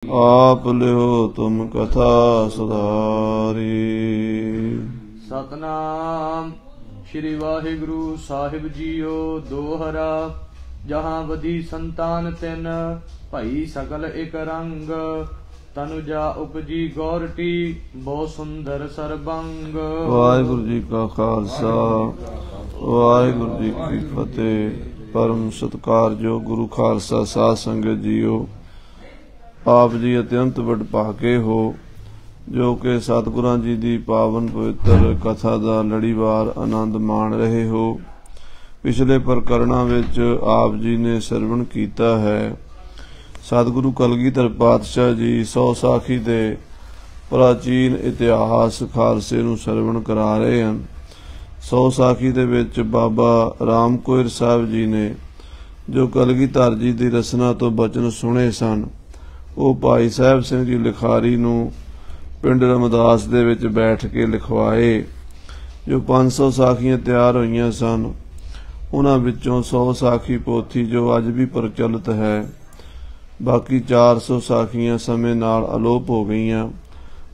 आप लियो तुम कथा सुधारी। सतनाम श्री वाहिगुरु साहिब जीओ दोहरा। जहाँ बधी संतान तिन भई सकल एक रंग। तनुजा उपजी गौरटी बहु सुंदर सरबंग। वाहिगुरु जी का खालसा वाहिगुरु जी की फतेह। परम सत्कारयोग गुरु खालसा साध संगत जीओ, आप जी अत्यंत वਡਭਾਗੇ हो जो कि सतगुरां जी की पावन पवित्र कथा का लड़ीवार आनंद मान रहे हो। पिछले प्रकरणों विच आप जी ने सरवण किया है। सतगुरु कलगीधर पातशाह जी 100 साखी दे प्राचीन इतिहास खालसे नूं सरवण करा रहे हैं। 100 साखी दे विच बाबा राम कोयर साहब जी ने जो कलगीधर जी की रचना तो बचन सुने सन, वो भाई साहब सिंह जी लिखारी नूं पिंड रमदास दे विच बैठ के लिखवाए। जो 500 साखियां तैयार होईयां सन, उन्हां विचों 100 साखी पोथी जो अज भी प्रचलित है। बाकी 400 साखियां समय नाल अलोप हो गईयां,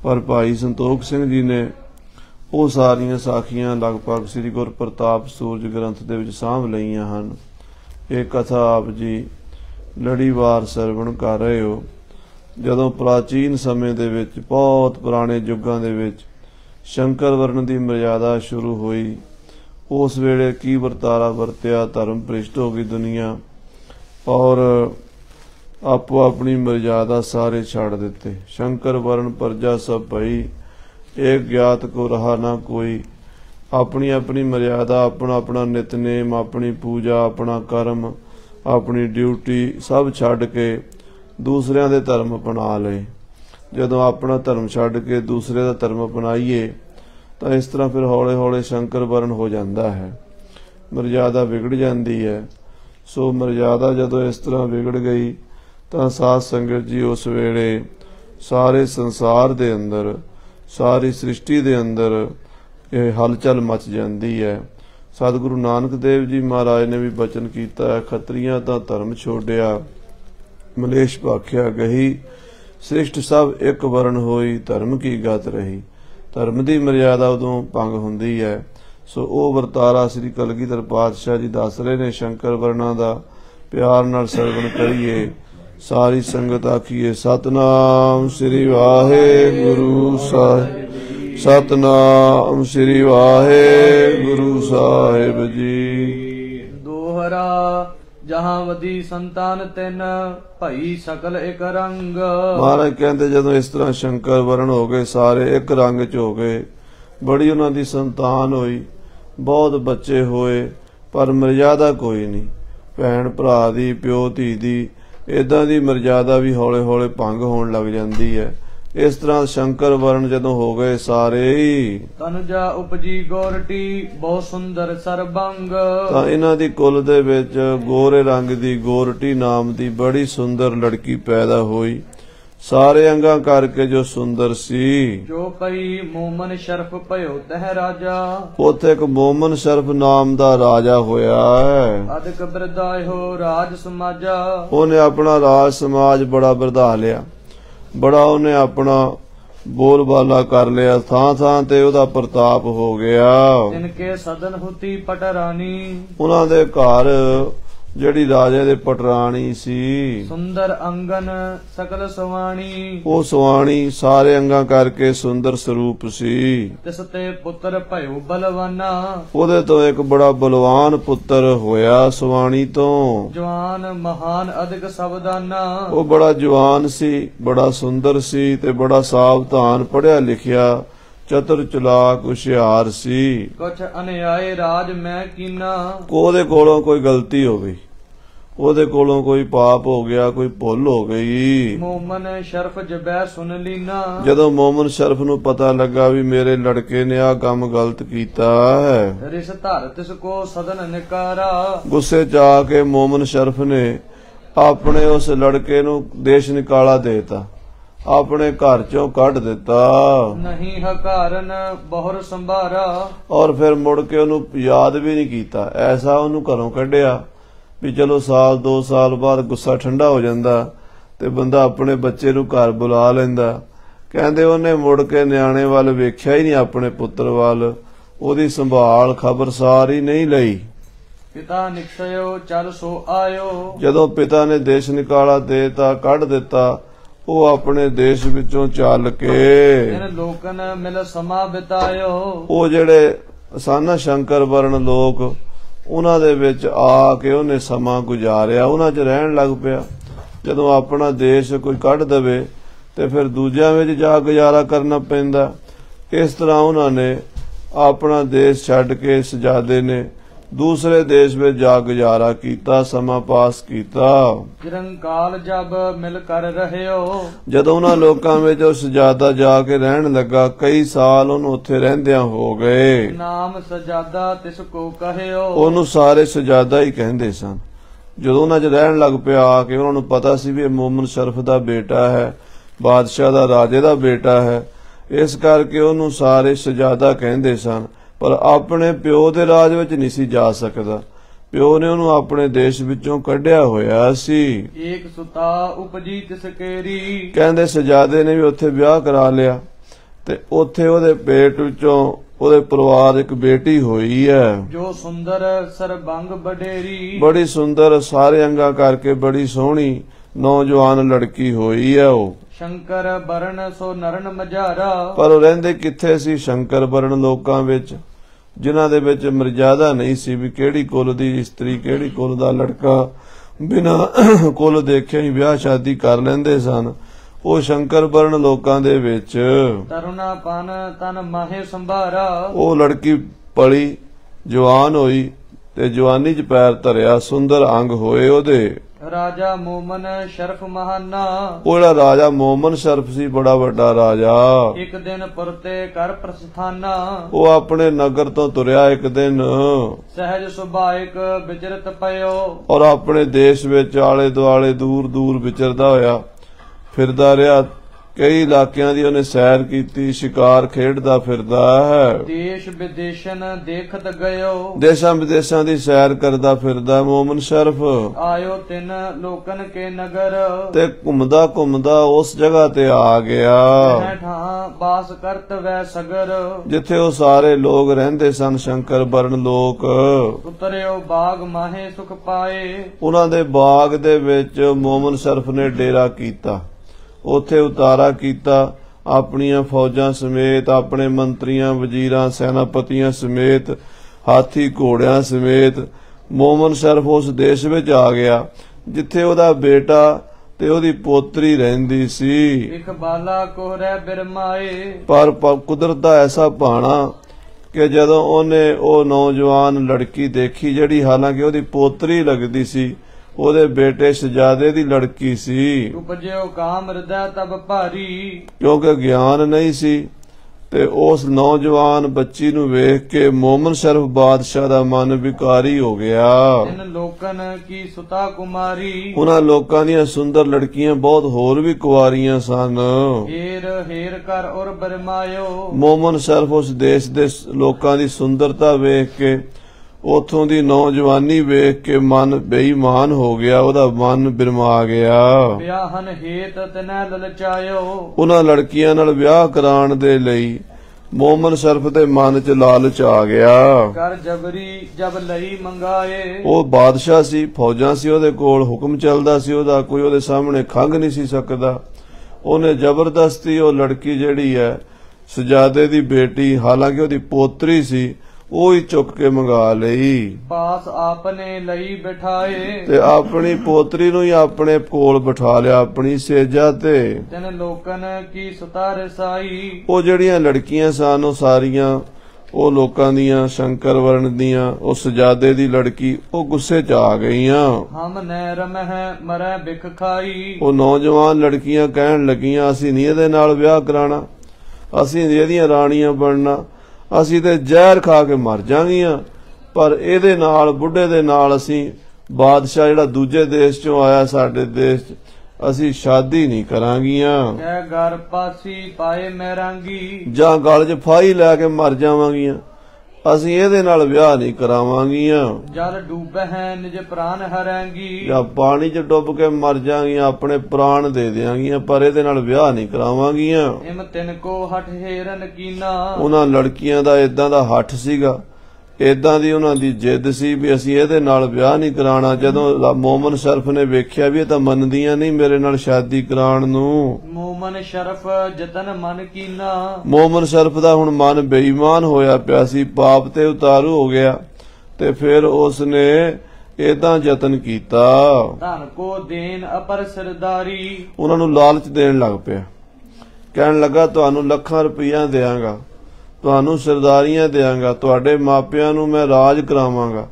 पर भाई संतोख सिंह जी ने वो सारियां साखियां लगभग श्री गुर प्रताप सूरज ग्रंथ दे विच साਂਭ लईयां हन। ये कथा आप जी लड़ीवार सरवण कर रहे हो। ਜਦੋਂ प्राचीन समय ਦੇ ਵਿੱਚ बहुत पुराने युगों ਦੇ ਵਿੱਚ शंकर वर्ण की मर्यादा शुरू हुई, उस वेले की वरतारा वरत्या, धर्म भ्रिष्ट हो गई दुनिया और आपो अपनी मर्यादा सारे छाड़ देते। शंकर वर्ण प्रजा सब भई, एक ज्ञात को रहा ना कोई। अपनी अपनी मर्यादा, अपना अपना नितनेम, अपनी पूजा, अपना कर्म, अपनी ड्यूटी सब छड़ के दूसरिਆਂ ਦੇ धर्म अपना लए। ਜਦੋਂ अपना धर्म ਛੱਡ के दूसरे ਦਾ धर्म अपनाइए ਤਾਂ इस तरह फिर हौले हौले शंकर वर्ण हो जाता है, मर्यादा बिगड़ जाती है। सो मर्यादा जदों इस तरह बिगड़ गई ਤਾਂ साध संगत जी उस वेले सारे संसार दे अंदर, सारी सृष्टि दे अंदर ये हलचल मच जाती है। सतगुरु नानक देव जी महाराज ने भी बचन किया है, खत्रियां तां धर्म छोड़िया, मलेश भाख्या गही, सृष्ट सब एक वर्ण होई, धर्म की गत रही। धर्म की मर्यादा उदों भंग हुंदी है। सो वो वरतारा श्री कलगीधर पातशाह जी दस रहे ने। शंकर वर्णा का प्यार नाल सरवण करिए। सारी संगत आखिए सतनाम श्री वाहिगुरु साहिब, सतनाम श्री वाहिगुरु साहिब जी। दोहरा जहाँ वधी संतान तिन भई सकल एक रंग। महाराज कहते जदों इस तरह शंकर वर्ण हो गए, सारे एक रंग च हो गए, बड़ी उन्हां दी संतान होई, बहुत बच्चे होए, पर मर्यादा कोई नहीं। भैन भरा दी, प्यो धी दी, इदां दी मर्यादा भी हौले हौले भंग होण लग जाती है। इस तरह शंकर वर्ण जदों हो गए सारे ही, तनुजा उपजी गौरटी बहुत सुंदर सरबंग। तां इन्हां दी कुल दे विच गोरे रंग दी गोरटी नाम दी बड़ी सुंदर लड़की पैदा हुई, सारे अंगां करके जो सुंदर सी। जो कई मोमन शरफ भयो तह राजा। उथे एक मोमन शरफ नाम दा राजा होया है। अधिक बिरदाय हो राज समाजा। उन्हें अपना राज समाज बड़ा बिरधा लिया, बड़ा उन्हें अपना बोलबाला कर लिया, थां थां ते उहदा प्रताप हो गया। इनके सदन हुती पटरानी। उन्हां दे घर ਜਿਹੜੀ राजे दे पटरानी सी, सुंदर अंगन सकल सुवाणी। वो सुवाणी सारे अंगां करके सुंदर स्वरूप सी। तिस ते पुत्र भयो बलवाना। ओदे तो एक बड़ा बलवान पुत्र होया सुवाणी तो। जवान महान अधिक सावधाना। वो बड़ा जवान सी, बड़ा सुंदर सी ते बड़ा सावधान, पढ़िया लिखिया, चतुर चलाक हुशियार सी। कुछ अन्याय राज मैं कीना। ओदे कोलों कोई गलती हो गई, ओदे कोलों कोई पाप हो गया, कोई भुल हो गई। मोमन शरफ जबै सुन लीना। जदों मोमन शरफ नूं पता लगा भी मेरे लड़के ने आ काम गलत कीता है, रिस धर तिसको सदन निकारा। गुस्से च आके मोमन शरफ ने अपने उस लड़के नूं देश निकाला देता, अपने घर चों कढ़ दिता। नहीं हकारन बहुर संभारा। और फिर मुड़ के उन्हों याद भी नहीं कीता। ऐसा उन्होंने घरों कढ़िया भी चलो साल 2 साल बाद गुस्सा ठंडा हो जाता ਤੇ ਬੰਦਾ ਆਪਣੇ ਬੱਚੇ ਨੂੰ ਘਰ ਬੁਲਾ ਲੈਂਦਾ। ਕਹਿੰਦੇ ਉਹਨੇ ਮੁੜ ਕੇ ਨਿਆਣੇ ਵੱਲ ਵੇਖਿਆ ਹੀ ਨਹੀਂ, ਆਪਣੇ ਪੁੱਤਰ ਵੱਲ, ਉਹਦੀ ਸੰਭਾਲ ਖਬਰਸਾਰ ਹੀ ਨਹੀਂ ਲਈ। ਪਿਤਾ ਨਿਕਸਯੋ ਚਲ ਸੋ ਆਇਓ। ਜਦੋਂ ਪਿਤਾ ਨੇ ਦੇਸ਼ ਨਿਕਾਲਾ ਦੇਤਾ, ਕੱਢ ਦਿੱਤਾ, ਉਹ ਆਪਣੇ ਦੇਸ਼ ਵਿੱਚੋਂ ਚੱਲ ਕੇ ਲੋਕਨ ਮਿਲ ਸਮਾਂ ਬਿਤਾਇਓ। ਉਹ ਜਿਹੜੇ ਸਨ ਸ਼ੰਕਰ ਵਰਨ ਲੋਕ, ਉਹਨਾਂ ਦੇ ਵਿੱਚ ਆ ਕੇ ਉਹਨੇ ਸਮਾਂ ਗੁਜ਼ਾਰਿਆ, ਉਹਨਾਂ 'ਚ ਰਹਿਣ ਲੱਗ ਪਿਆ। ਜਦੋਂ ਆਪਣਾ ਦੇਸ਼ ਕੋਈ ਕੱਢ ਦੇਵੇ ਤੇ ਫਿਰ ਦੂਜਿਆਂ ਵਿੱਚ ਜਾ ਗੁਜ਼ਾਰਾ ਕਰਨਾ ਪੈਂਦਾ। ਇਸ ਤਰ੍ਹਾਂ ਉਹਨਾਂ ਨੇ ਆਪਣਾ ਦੇਸ਼ ਛੱਡ ਕੇ ਸ਼ਹਿਜ਼ਾਦੇ ਨੇ ਦੂਸਰੇ ਦੇਸ਼ ਵਿੱਚ ਜਾ ਗੁਜ਼ਾਰਾ ਕੀਤਾ, ਸਮਾਂ ਪਾਸ ਕੀਤਾ। ਚਿਰੰਕਾਲ ਜਬ ਮਿਲ ਕਰ ਰਹਿਓ। ਜਦੋਂ ਉਹਨਾਂ ਲੋਕਾਂ ਵਿੱਚ ਉਹ ਸ਼ਹਿਜ਼ਾਦਾ ਜਾ ਕੇ ਰਹਿਣ ਲੱਗਾ, ਕਈ ਸਾਲ ਉਹਨੂੰ ਉੱਥੇ ਰਹਿੰਦਿਆਂ ਹੋ ਗਏ। ਨਾਮ ਸ਼ਹਿਜ਼ਾਦਾ ਤਿਸ ਕੋ ਕਹਿਓ। ਉਹਨੂੰ ਸਾਰੇ ਸ਼ਹਿਜ਼ਾਦਾ ਹੀ ਕਹਿੰਦੇ ਸਨ। ਜਦੋਂ ਉਹਨਾਂ 'ਚ ਰਹਿਣ ਲੱਗ ਪਿਆ ਆ ਕੇ, ਉਹਨਾਂ ਨੂੰ ਪਤਾ ਸੀ ਵੀ ਇਹ ਮੋਮਨ ਸ਼ਰਫ ਦਾ ਬੇਟਾ ਹੈ, ਬਾਦਸ਼ਾਹ ਦਾ, ਰਾਜੇ ਦਾ ਬੇਟਾ ਹੈ, ਇਸ ਕਰਕੇ ਉਹਨੂੰ ਸਾਰੇ ਸ਼ਹਿਜ਼ਾਦਾ ਕਹਿੰਦੇ ਸਨ। ਪਰ ਆਪਣੇ ਪਿਓ ਦੇ ਰਾਜ ਵਿੱਚ ਨਹੀਂ ਸੀ ਜਾ ਸਕਦਾ, ਪਿਓ ਨੇ ਉਹਨੂੰ ਆਪਣੇ ਦੇਸ਼ ਵਿੱਚੋਂ ਕੱਢਿਆ ਹੋਇਆ ਸੀ। ਏਕ ਸੁਤਾ ਉਪਜੀ ਤਿਸ ਕੇਰੀ। ਕਹਿੰਦੇ ਸ਼ਹਿਜ਼ਾਦੇ ਨੇ ਵੀ ਉੱਥੇ ਵਿਆਹ ਕਰਾ ਲਿਆ ਤੇ ਉੱਥੇ ਉਹਦੇ ਪੇਟ ਵਿੱਚੋਂ ਉਹਦੇ ਪਰਿਵਾਰ ਇੱਕ ਬੇਟੀ ਹੋਈ ਹੈ, ਜੋ ਸੁੰਦਰ ਸਰਬੰਗ ਬਡੇਰੀ। ਬੜੀ ਸੁੰਦਰ, ਸਾਰੇ ਅੰਗਾਂ ਕਰਕੇ ਬੜੀ ਸੋਹਣੀ ਨੌਜਵਾਨ ਲੜਕੀ ਹੋਈ ਹੈ। ਉਹ ਸ਼ੰਕਰ ਬਰਨ ਸੋ ਨਰਨ ਮਝਾਰਾ। ਪਰ ਉਹ ਰਹਿੰਦੇ ਕਿੱਥੇ ਸੀ? ਸ਼ੰਕਰ ਬਰਨ ਲੋਕਾਂ ਵਿੱਚ, ਜਿਨ੍ਹਾਂ ਦੇ ਵਿੱਚ ਮਰਜ਼ਾਦਾ ਨਹੀਂ ਸੀ ਵੀ ਕਿਹੜੀ ਕੁਲ ਦੀ ਇਸਤਰੀ, ਕਿਹੜੀ ਕੁਲ ਦਾ ਲੜਕਾ, ਬਿਨਾਂ ਕੁਲ ਦੇਖਿਆ ਹੀ ਵਿਆਹ ਸ਼ਾਦੀ ਕਰ ਲੈਂਦੇ ਸਨ। ਉਹ ਸ਼ੰਕਰ ਬਰਨ ਲੋਕਾਂ ਦੇ ਵਿੱਚ ਤਰੁਣਾ ਪਨ ਤਨ ਮਾਹੇ ਸੰਭਾਰਾ। ਉਹ ਲੜਕੀ ਪਲੀ, ਜਵਾਨ ਹੋਈ ਤੇ ਜਵਾਨੀ 'ਚ ਪੈਰ ਧਰਿਆ, ਸੁੰਦਰ ਅੰਗ ਹੋਏ ਉਹਦੇ। ਰਾਜਾ ਮੋਮਨ ਸ਼ਰਫ ਮਹਾਨਾ। ਉਹ ਜਿਹੜਾ ਰਾਜਾ ਮੋਮਨ ਸ਼ਰਫ ਸੀ, ਬੜਾ ਵੱਡਾ ਰਾਜਾ, ਇੱਕ ਦਿਨ ਪੁਰਤੇ ਕਰ ਪ੍ਰਸਥਾਨਾ। ਉਹ ਆਪਣੇ ਨਗਰ ਤੋਂ ਤੁਰਿਆ ਇੱਕ ਦਿਨ, ਸਹਿਜ ਸੁਭਾਇਕ ਵਿਚਰਤ ਪਇਓ। ਔਰ ਆਪਣੇ ਦੇਸ਼ ਵਿੱਚ ਆਲੇ ਦੁਆਲੇ ਦੂਰ ਦੂਰ ਵਿਚਰਦਾ ਹੋਇਆ ਫਿਰਦਾ ਰਿਹਾ। ਕਈ ਇਲਾਕਿਆਂ ਦੀ ਉਹਨੇ ਸੈਰ ਕੀਤੀ, ਸ਼ਿਕਾਰ ਖੇਡਦਾ ਫਿਰਦਾ ਹੈ। ਦੇਸ਼ ਵਿਦੇਸ਼ਨ ਦੇਖਤ ਗਇਓ। ਦੇਸ਼ਾਂ ਵਿਦੇਸ਼ਾਂ ਦੀ ਸੈਰ ਕਰਦਾ ਫਿਰਦਾ ਮੋਮਨ ਸ਼ਰਫ। ਆਇਓ ਤਿੰਨ ਲੋਕਨ ਕੇ ਨਗਰ। ਤੇ ਘੁੰਮਦਾ ਘੁੰਮਦਾ ਉਸ ਜਗ੍ਹਾ ਤੇ ਆ ਗਿਆ ਠਾਂ ਬਾਸ ਕਰਤ ਵੈ ਸਗਰ, ਜਿੱਥੇ ਉਹ ਸਾਰੇ ਲੋਕ ਰਹਿੰਦੇ ਸਨ, ਸ਼ੰਕਰ ਬਰਨ ਲੋਕ। ਉਤਰਿਓ ਬਾਗ ਮਾਹੇ ਸੁਖ ਪਾਏ। ਉਹਨਾਂ ਦੇ ਬਾਗ ਦੇ ਵਿੱਚ ਮੋਮਨ ਸ਼ਰਫ ਨੇ ਡੇਰਾ ਕੀਤਾ, ਉੱਥੇ ਉਤਾਰਾ ਕੀਤਾ, ਆਪਣੀਆਂ ਫੌਜਾਂ ਸਮੇਤ, ਆਪਣੇ ਮੰਤਰੀਆਂ, ਵਜ਼ੀਰਾਂ, ਸੈਨਾਪਤੀਆਂ ਸਮੇਤ, ਹਾਥੀ ਘੋੜਿਆਂ ਸਮੇਤ ਮੋਮਨ ਸ਼ਰਫ ਉਸ ਦੇਸ਼ ਵਿੱਚ ਆ ਗਿਆ ਜਿੱਥੇ ਉਹਦਾ ਬੇਟਾ ਤੇ ਉਹਦੀ ਪੋਤਰੀ ਰਹਿੰਦੀ ਸੀ। ਇੱਕ ਬਾਲਾ ਕੋਹਰੇ ਬਿਰਮਾਏ। ਪਰ ਕੁਦਰਤ ਦਾ ਐਸਾ ਭਾਣਾ ਕਿ ਜਦੋਂ ਉਹਨੇ ਉਹ ਨੌਜਵਾਨ ਲੜਕੀ ਦੇਖੀ, ਜਿਹੜੀ ਹਾਲਾਂਕਿ ਉਹਦੀ ਪੋਤਰੀ ਲੱਗਦੀ ਸੀ, ਉਹਦੇ ਬੇਟੇ ਸ਼ਹਿਜ਼ਾਦੇ ਦੀ ਲੜਕੀ ਸੀ, ਉਪਜਿਓ ਕਾਮ ਹਿਰਦੈ ਤਬ ਭਾਰੀ। ਕਿਉਂਕਿ ਗਿਆਨ ਨਹੀਂ ਸੀ ਤੇ ਉਸ ਨੌਜਵਾਨ ਬੱਚੀ ਨੂੰ ਵੇਖ ਕੇ ਮੋਮਨ ਸ਼ਰਫ ਬਾਦਸ਼ਾਹ ਦਾ ਮਨ ਵਿਕਾਰੀ ਹੋ ਗਿਆ। ਇਨ ਲੋਕਨ ਕੀ ਸੁਤਾ ਕੁਮਾਰੀ। ਉਹਨਾਂ ਲੋਕਾਂ ਦੀਆਂ ਸੁੰਦਰ ਲੜਕੀਆਂ ਬਹੁਤ ਹੋਰ ਵੀ ਕੁਆਰੀਆਂ ਸਨ। ਹੀਰ ਹੀਰ ਕਰ ਔਰ ਬਰਮਾਇਓ। ਮੋਮਨ ਸ਼ਰਫ ਉਸ ਦੇਸ਼ ਦੇ ਲੋਕਾਂ ਦੀ ਸੁੰਦਰਤਾ ਵੇਖ ਕੇ, ਉਥੋਂ ਦੀ ਨੌਜਵਾਨੀ ਵੇਖ ਕੇ ਮਨ ਬੇਈਮਾਨ ਹੋ ਗਿਆ, ਉਹਦਾ ਮਨ ਬਿਰਮਾ ਗਿਆ। ਵਿਆਹਨ ਹੇਤ ਤਨੈ ਲਲਚਾਇਓ। ਉਹਨਾਂ ਲੜਕੀਆਂ ਨਾਲ ਵਿਆਹ ਕਰਾਉਣ ਦੇ ਲਈ ਮੋਮਨ ਸ਼ਰਫ ਦੇ ਮਨ 'ਚ ਲਾਲਚ ਆ ਗਿਆ। ਕਰ ਜਬਰੀ ਜਬ ਲਈ ਮੰਗਾਏ। ਉਹ ਬਾਦਸ਼ਾਹ ਸੀ, ਫੌਜਾਂ ਸੀ ਉਹਦੇ ਕੋਲ, ਹੁਕਮ ਚੱਲਦਾ ਸੀ ਉਹਦਾ, ਕੋਈ ਉਹਦੇ ਸਾਹਮਣੇ ਖੰਘ ਨਹੀਂ ਸੀ ਸਕਦਾ। ਉਹਨੇ ਜ਼ਬਰਦਸਤੀ ਉਹ ਲੜਕੀ ਜਿਹੜੀ ਹੈ ਸ਼ਹਿਜ਼ਾਦੇ ਦੀ ਬੇਟੀ, ਹਾਲਾਂਕਿ ਉਹਦੀ ਪੋਤਰੀ ਸੀ, ਉਹ ਹੀ ਚੁੱਕ ਕੇ ਮੰਗਾ ਲਈ। ਪਾਸ ਆਪਨੇ ਲਈ ਬਿਠਾਏ। ਤੇ ਆਪਣੀ ਪੋਤਰੀ ਨੂੰ ਹੀ ਆਪਣੇ ਕੋਲ ਬਿਠਾ ਲਿਆ, ਆਪਣੀ ਸੇਜਾ ਤੇ। ਤਿੰਨ ਲੋਕਨ ਕੀ ਸੁਤਾ ਰਸਾਈ। ਉਹ ਜਿਹੜੀਆਂ ਲੜਕੀਆਂ ਸਨ ਉਹ ਸਾਰੀਆਂ ਉਹ ਲੋਕਾਂ ਦੀਆਂ, ਸ਼ੰਕਰ ਵਰਨ ਦੀਆਂ, ਉਹ ਸ਼ਹਿਜ਼ਾਦੇ ਦੀ ਲੜਕੀ, ਉਹ ਗੁੱਸੇ 'ਚ ਆ ਗਈਆਂ। ਹਮ ਨੈ ਰਮਹਿ ਮਰੈ ਬਿਖ ਖਾਈ। ਉਹ ਨੌਜਵਾਨ ਲੜਕੀਆਂ ਕਹਿਣ ਲੱਗੀਆਂ, ਅਸੀਂ ਨਹੀਂ ਇਹਦੇ ਨਾਲ ਵਿਆਹ ਕਰਾਣਾ, ਅਸੀਂ ਇਹਦੀਆਂ ਰਾਣੀਆਂ ਬਣਨਾ, ਅਸੀਂ ਤੇ ਜ਼ਹਿਰ ਖਾ ਕੇ ਮਰ ਜਾਵਾਂਗੀਆਂ, ਪਰ ਇਹਦੇ ਨਾਲ, ਬੁੱਢੇ ਦੇ ਨਾਲ ਅਸੀਂ, ਬਾਦਸ਼ਾਹ ਜਿਹੜਾ ਦੂਜੇ ਦੇਸ਼ 'ਚੋਂ ਆਇਆ ਸਾਡੇ ਦੇਸ਼ 'ਚ, ਅਸੀਂ ਸ਼ਾਦੀ ਨਹੀਂ ਕਰਾਂਗੀਆਂ। ਕਹਿ ਘਰ ਪਾਸੀ ਪਾਏ ਮਹਿਰਾਂਗੀ। ਜਾਂ ਗਲ 'ਚ ਫਾਹੀ ਲੈ ਕੇ ਮਰ ਜਾਵਾਂਗੀਆਂ, ਅਸੀਂ ਇਹਦੇ ਨਾਲ ਵਿਆਹ ਨਹੀਂ ਕਰਾਵਾਂਗੀਆਂ। ਜਲ ਡੂਬਹਿ ਨਿਜ ਪ੍ਰਾਨ ਹਰੈਂਗੀ। ਜਾਂ ਪਾਣੀ 'ਚ ਡੁੱਬ ਕੇ ਮਰ ਜਾਾਂਗੀਆਂ, ਆਪਣੇ ਪ੍ਰਾਣ ਦੇ ਦਿਆਂਗੀਆਂ, ਪਰ ਇਹਦੇ ਨਾਲ ਵਿਆਹ ਨਹੀਂ ਕਰਾਵਾਂਗੀਆਂ। ਇਮ ਤਿਨ ਕੋ ਹਠ ਹੇਰਨ ਕੀਨਾ। ਉਹਨਾਂ ਲੜਕੀਆਂ ਦਾ ਇਦਾਂ ਦਾ ਹੱਠ ਸੀਗਾ, ਇਦਾਂ ਦੀ ਉਹਨਾਂ ਦੀ ਜਿੱਦ ਸੀ ਵੀ ਅਸੀਂ ਇਹਦੇ ਨਾਲ ਵਿਆਹ ਨਹੀਂ ਕਰਾਉਣਾ। ਜਦੋਂ ਮੋਮਨ ਸ਼ਰਫ ਨੇ ਵੇਖਿਆ ਵੀ ਇਹ ਤਾਂ ਮੰਨਦੀਆਂ ਨਹੀਂ ਮੇਰੇ ਨਾਲ ਸ਼ਾਦੀ ਕਰਾਉਣ ਨੂੰ, ਮੋਮਨ ਸ਼ਰਫ ਜਤਨ ਮਨ ਕੀਨਾ। ਮੋਮਨ ਸ਼ਰਫ ਦਾ ਹੁਣ ਮਨ ਬੇਈਮਾਨ ਹੋਇਆ ਪਿਆ ਸੀ, ਪਾਪ ਤੇ ਉਤਾਰੂ ਹੋ ਗਿਆ, ਤੇ ਫਿਰ ਉਸ ਨੇ ਏਦਾਂ ਯਤਨ ਕੀਤਾ। ਧਨ ਕੋ ਦੇਨ ਅਪਰ ਸਰਦਾਰੀ। ਉਹਨਾਂ ਨੂੰ ਲਾਲਚ ਦੇਣ ਲੱਗ ਪਿਆ, ਕਹਿਣ ਲੱਗਾ ਤੁਹਾਨੂੰ ਲੱਖਾਂ ਰੁਪਈਆ ਦੇਵਾਂਗਾ, ਤੁਹਾਨੂੰ ਸਰਦਾਰੀਆਂ ਦੇਵਾਂਗਾ, ਤੁਹਾਡੇ ਮਾਪਿਆਂ ਨੂੰ ਮੈਂ ਰਾਜ ਕਰਾਵਾਂਗਾ,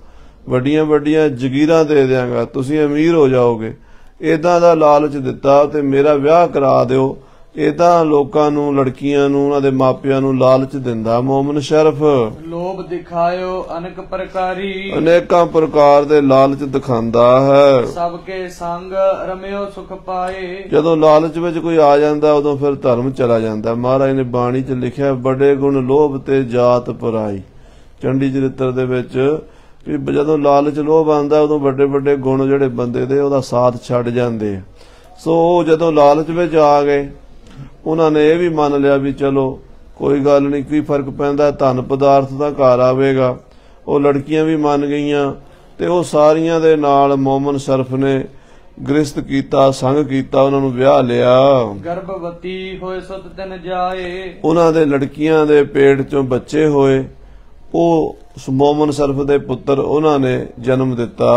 ਵੱਡੀਆਂ ਵੱਡੀਆਂ ਜ਼ਗੀਰਾਂ ਦੇ ਦਿਆਂਗਾ, ਤੁਸੀਂ ਅਮੀਰ ਹੋ ਜਾਓਗੇ। ਏਦਾਂ ਦਾ ਲਾਲਚ ਦਿੱਤਾ ਤੇ ਮੇਰਾ ਵਿਆਹ ਕਰਾ ਦਿਓ। ਏਦਾਂ ਲੋਕਾਂ ਨੂੰ, ਲੜਕੀਆਂ ਨੂੰ, ਉਹਨਾਂ ਦੇ ਮਾਪਿਆਂ ਨੂੰ ਲਾਲਚ ਦਿੰਦਾ ਮੋਮਨ ਸ਼ਰਫ। ਲੋਭ ਦਿਖਾਇਓ ਅਨੇਕ ਪ੍ਰਕਾਰੀ। ਅਨੇਕਾਂ ਪ੍ਰਕਾਰ ਦੇ ਲਾਲਚ ਦਿਖਾਉਂਦਾ ਹੈ। ਸਭ ਕੇ ਸੰਗ ਰਮਿਓ ਸੁਖ ਪਾਏ। ਜਦੋਂ ਲਾਲਚ ਵਿੱਚ ਕੋਈ ਆ ਜਾਂਦਾ ਉਦੋਂ ਫਿਰ ਧਰਮ ਚਲਾ ਜਾਂਦਾ। ਮਹਾਰਾਜ ਨੇ ਬਾਣੀ 'ਚ ਲਿਖਿਆ ਬੜੇ ਗੁਣ ਲੋਭ ਤੇ ਜਾਤ ਪਰਾਈ। ਚੰਡੀ ਚਰਿੱਤਰ ਦੇ ਵਿੱਚ ਵੀ ਜਦੋਂ ਲਾਲਚ ਲੋਭ ਆਉਂਦਾ ਉਦੋਂ ਵੱਡੇ ਵੱਡੇ ਗੁਣ ਜਿਹੜੇ ਬੰਦੇ ਦੇ ਉਹਦਾ ਸਾਥ ਛੱਡ ਜਾਂਦੇ ਆ। ਸੋ ਉਹ ਜਦੋਂ ਲਾਲਚ ਵਿੱਚ ਆ ਗਏ, ਉਹਨਾਂ ਨੇ ਇਹ ਵੀ ਮੰਨ ਲਿਆ ਵੀ ਚਲੋ ਕੋਈ ਗੱਲ ਨਹੀਂ, ਕੀ ਫਰਕ ਪੈਂਦਾ, ਧਨ ਪਦਾਰਥ ਦਾ ਘਰ ਆਵੇਗਾ। ਉਹ ਲੜਕੀਆਂ ਵੀ ਮੰਨ ਗਈਆਂ ਤੇ ਉਹ ਸਾਰੀਆਂ ਦੇ ਨਾਲ ਮੋਮਨ ਸ਼ਰਫ ਨੇ ਗ੍ਰਿਸ਼ਤ ਕੀਤਾ, ਸੰਗ ਕੀਤਾ, ਉਹਨਾਂ ਨੂੰ ਵਿਆਹ ਲਿਆ। ਗਰਭਵਤੀ ਹੋਏ ਸੁਤ ਤਿਨ ਜਾਏ। ਉਹਨਾਂ ਦੇ ਲੜਕੀਆਂ ਦੇ ਪੇਟ ਚੋਂ ਬੱਚੇ ਹੋਏ, ਉਹ ਮੋਮਨ ਸ਼ਰਫ ਦੇ ਪੁੱਤਰ ਉਹਨਾਂ ਨੇ ਜਨਮ ਦਿੱਤਾ।